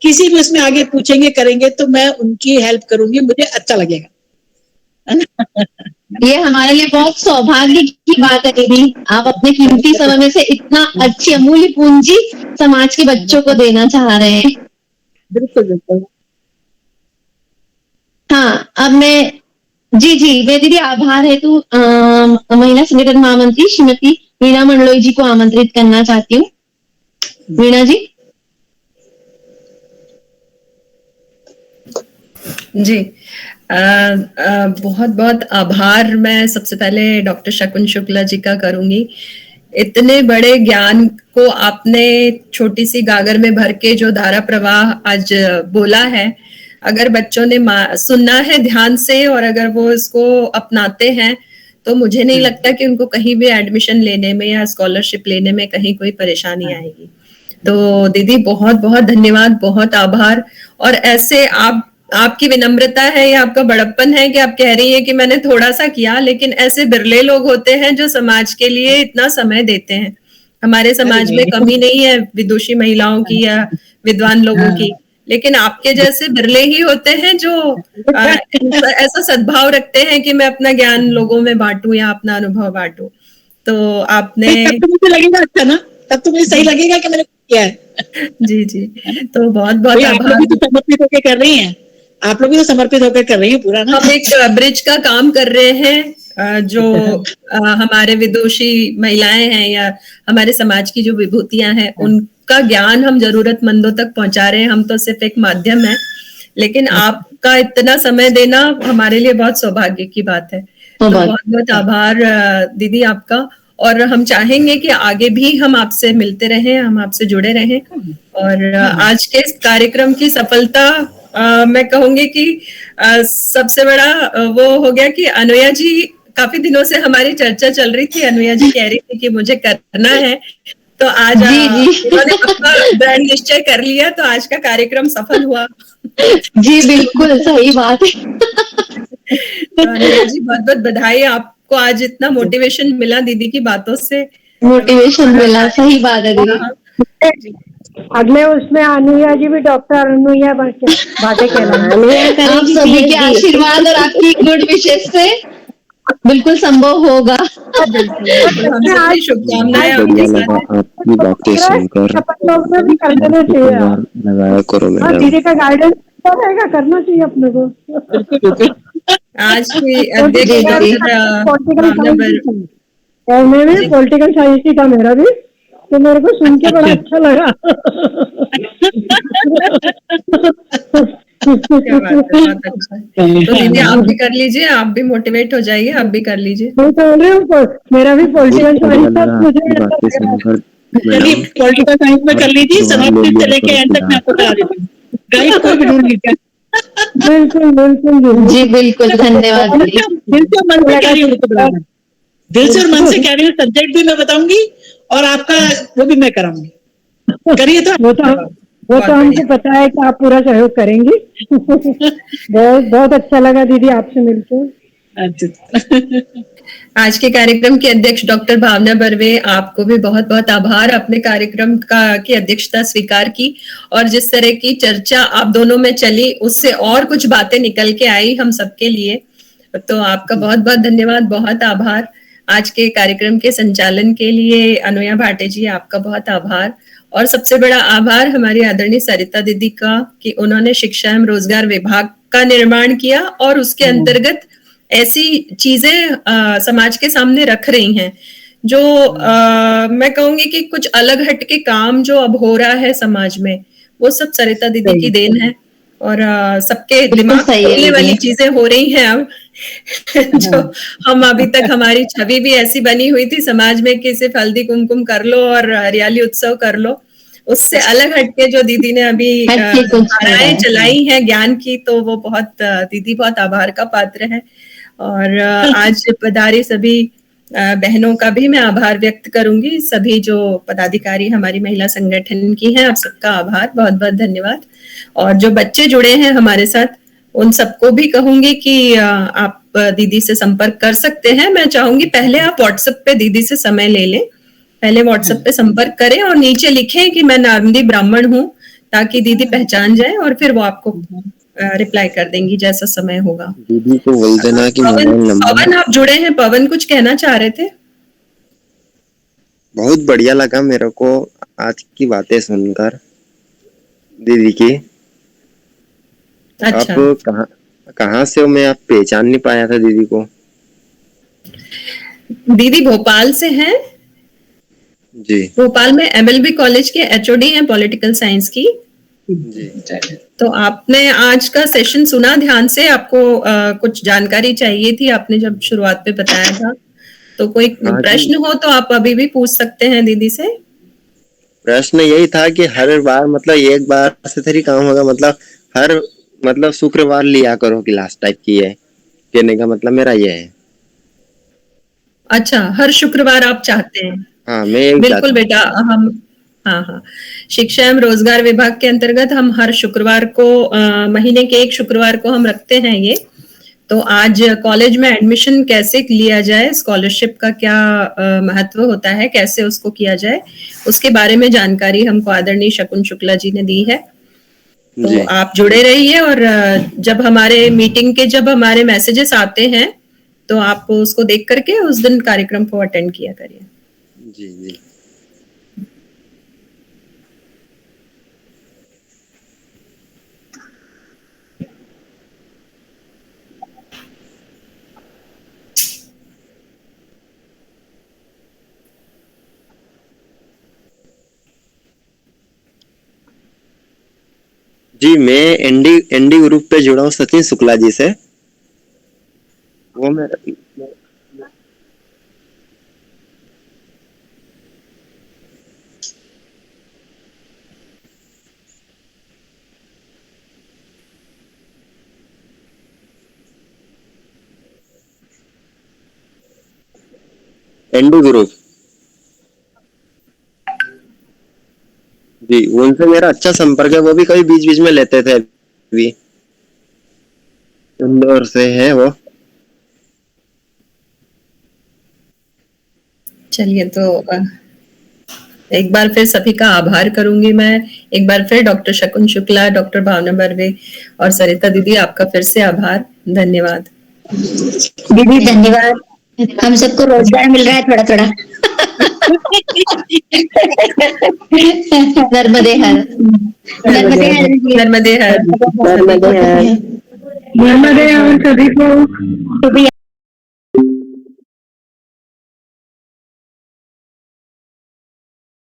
S1: किसी भी उसमें आगे पूछेंगे करेंगे तो मैं उनकी हेल्प करूंगी, मुझे अच्छा लगेगा।
S3: ये हमारे लिए बहुत सौभाग्य की बात है दीदी, आप अपने कीमती समय में से इतना अच्छी अमूल्य पूंजी समाज के बच्चों को देना चाह रहे हैं।
S1: बिल्कुल बिल्कुल।
S3: हाँ अब मैं मैं दीदी आभार हेतु महिला संगठन महामंत्री श्रीमती वीणा मंडलोई जी को आमंत्रित करना चाहती हूँ। वीणा जी।
S5: जी बहुत बहुत आभार मैं सबसे पहले डॉक्टर शकुन शुक्ला जी का करूंगी। इतने बड़े ज्ञान को आपने छोटी सी गागर में भर के जो धारा प्रवाह आज बोला है, अगर बच्चों ने सुनना है ध्यान से और अगर वो इसको अपनाते हैं तो मुझे नहीं लगता कि उनको कहीं भी एडमिशन लेने में या स्कॉलरशिप लेने में कहीं कोई परेशानी आएगी। तो दीदी बहुत बहुत धन्यवाद, बहुत आभार। और ऐसे आपकी विनम्रता है या आपका बड़प्पन है कि आप कह रही हैं कि मैंने थोड़ा सा किया, लेकिन ऐसे बिरले लोग होते हैं जो समाज के लिए इतना समय देते हैं। हमारे समाज में कमी नहीं है विदुषी महिलाओं की या विद्वान लोगों की, लेकिन आपके जैसे बिरले ही होते हैं जो ऐसा सद्भाव रखते हैं कि मैं अपना ज्ञान लोगों में बांटूं या अपना अनुभव बांटूं। तो आपने
S1: तब तो मुझे लगेगा अच्छा ना, तब तो मुझे सही लगेगा कि मैंने किया है।
S5: जी जी, तो बहुत बहुत
S1: आप लोग भी तो समर्पित होकर कर रही हैं, आप लोग भी तो समर्पित होकर कर रही हैं पूरा ना।
S5: हम एक ब्रिज का काम कर रहे हैं जो हमारे विदुषी महिलाएं हैं या हमारे समाज की जो विभूतियां हैं उनका ज्ञान हम जरूरतमंदों तक पहुंचा रहे हैं। हम तो सिर्फ एक माध्यम है, लेकिन आपका इतना समय देना हमारे लिए बहुत सौभाग्य की बात है। तो बहुत बहुत आभार दीदी आपका। और हम चाहेंगे कि आगे भी हम आपसे मिलते रहें, हम आपसे जुड़े रहें। और आज के इस कार्यक्रम की सफलता मैं कहूंगी कि सबसे बड़ा वो हो गया कि अनुया जी, काफी दिनों से हमारी चर्चा चल रही थी, अनुया जी कह रही थी कि मुझे करना है, तो आज उन्होंने अपना दृढ़ निश्चय कर लिया, तो आज का कार्यक्रम सफल हुआ।
S3: जी बिल्कुल सही बात है।
S5: तो अनुया जी बहुत बहुत बधाई, आपको आज इतना मोटिवेशन मिला दीदी की बातों से,
S3: मोटिवेशन मिला, सही बात है दीदी।
S2: अगले उसमें अनुया जी भी डॉक्टर अनुया बातें कहना।
S3: आप सभी के आशीर्वाद और आपकी गुड विशेष से बिल्कुल संभव होगा।
S5: हम शुभकामनाएं आपके साथ।
S6: आपकी बातें सुनकर लगाया करो मैडम।
S2: दीदी का गाइडेंस रहेगा, करना चाहिए अपने को।
S5: आज की अध्यक्ष
S2: और मैं भी पॉलिटिकल साइंस ही था मेरा भी, तो मेरे को सुन के बड़ा अच्छा लगा।
S5: क्या बात है, बहुत अच्छा। तो दीदी आप भी कर लीजिए, आप भी मोटिवेट हो जाइए, आप भी कर लीजिए।
S2: मैं बोल रही हूँ मेरा भी पॉलिटिकल साइंस था, मुझे
S1: पॉलिटिकल साइंस में कर लीजिए, समाप्ति से लेके एंड तक मैं आपको करा देती हूँ, गाइड कोई भी ढूंढ लीजिए।
S2: बिल्कुल बिल्कुल
S3: जी बिल्कुल, धन्यवाद।
S1: दिल से और मन से कह रही हूँ, दिल से और मन से कह रही हूँ, सब्जेक्ट भी मैं बताऊंगी और आपका वो भी मैं कराऊंगी, करिए। तो
S2: वो तो हमको पता है कि आप पूरा सहयोग करेंगी। बहुत बहुत अच्छा लगा दीदी आपसे मिलकर।
S5: आज के कार्यक्रम के अध्यक्ष डॉक्टर भावना बर्वे, आपको भी बहुत बहुत आभार, अपने कार्यक्रम की अध्यक्षता स्वीकार की और जिस तरह की चर्चा आप दोनों में चली उससे और कुछ बातें निकल के आई हम सबके लिए। तो आपका बहुत बहुत धन्यवाद, बहुत आभार। आज के कार्यक्रम के संचालन के लिए अनुया भाटे जी, आपका बहुत आभार। और सबसे बड़ा आभार हमारी आदरणीय सरिता दीदी का कि उन्होंने शिक्षा एवं रोजगार विभाग का निर्माण किया और उसके अंतर्गत ऐसी चीजें समाज के सामने रख रही हैं जो मैं कहूंगी कि कुछ अलग हटके काम जो अब हो रहा है समाज में, वो सब सरिता दीदी की देन है। और सबके दिमाग खोलने वाली चीजें हो रही हैं अब जो हम अभी तक, हमारी छवि भी ऐसी बनी हुई थी समाज में कि सिर्फ हल्दी कुमकुम कर लो और हरियाली उत्सव कर लो, उससे अलग हटके जो दीदी ने अभी धाराएं चलाई हैं ज्ञान की, तो वो बहुत, दीदी बहुत आभार का पात्र है। और आज पधारी सभी बहनों का भी मैं आभार व्यक्त करूंगी, सभी जो पदाधिकारी हमारी महिला संगठन की हैं, आप सबका आभार, बहुत बहुत धन्यवाद। और जो बच्चे जुड़े हैं हमारे साथ, उन सबको भी कहूंगी कि आप दीदी से संपर्क कर सकते हैं। मैं चाहूंगी पहले आप व्हाट्सएप पे दीदी से समय ले लें, पहले व्हाट्सएप पे संपर्क करें और नीचे लिखें कि मैं नारंदी ब्राह्मण हूँ, ताकि दीदी पहचान जाए और फिर वो आपको रिप्लाई कर देंगी जैसा समय होगा।
S6: दीदी को बोल देना कि
S5: पवन आप जुड़े हैं, पवन कुछ कहना चाह रहे थे?
S6: बहुत बढ़िया लगा मेरे को आज की बातें सुनकर दीदी की।
S5: अच्छा।
S6: आप कहाँ से हो? मैं आप पहचान नहीं पाया था दीदी को।
S5: दीदी भोपाल से हैं
S6: जी।
S5: भोपाल में MLB कॉलेज के HOD हैं पॉलिटिकल साइंस की
S6: जी।
S5: तो आपने आज का सेशन सुना ध्यान से, आपको कुछ जानकारी चाहिए थी, आपने जब शुरुआत पे बताया था, तो कोई प्रश्न हो तो आप अभी भी पूछ सकते हैं दीदी से।
S6: प्रश्न यही था कि हर बार मतलब एक बार से थोड़ी काम होगा, मतलब हर मतलब शुक्रवार लिया करो क्लास टाइप की है, कहने का मतलब मेरा ये है।
S5: अच्छा, हर शुक्रवार आप चाहते हैं?
S6: हाँ, मैं यही
S5: बिल्कुल
S6: चाहता
S5: बेटा, हम हाँ, शिक्षा एवं रोजगार विभाग के अंतर्गत हम हर शुक्रवार को महीने के एक शुक्रवार को हम रखते हैं ये। तो आज कॉलेज में एडमिशन कैसे लिया जाए, स्कॉलरशिप का क्या महत्व होता है, कैसे उसको किया जाए, उसके बारे में जानकारी हमको आदरणीय शकुन शुक्ला जी ने दी है। तो
S6: जी।
S5: आप जुड़े रहिए और जब हमारे मैसेजेस आते हैं तो आप उसको देख करके उस दिन कार्यक्रम को अटेंड किया करिए।
S6: जी जी। जी, मैं एनडी ग्रुप पे जुड़ा हूँ सचिन शुक्ला जी से। वो मेरा एनडी ग्रुप, जी उनसे मेरा अच्छा संपर्क है। वो भी कभी बीच बीच में लेते थे, अभी इंदौर से है वो।
S5: चलिए, तो एक बार फिर सभी का आभार करूंगी मैं। एक बार फिर डॉक्टर शकुन शुक्ला, डॉक्टर भावना बर्वे और सरिता दीदी, आपका फिर से आभार, धन्यवाद।
S4: दीदी धन्यवाद, हम सबको रोजगार मिल रहा है थोड़ा थोड़ा।
S3: नर्मदे हर।
S4: नर्मदे हर।
S5: नर्मदे हर।
S4: नर्मदे हर।
S2: नर्मदे हर सभी को।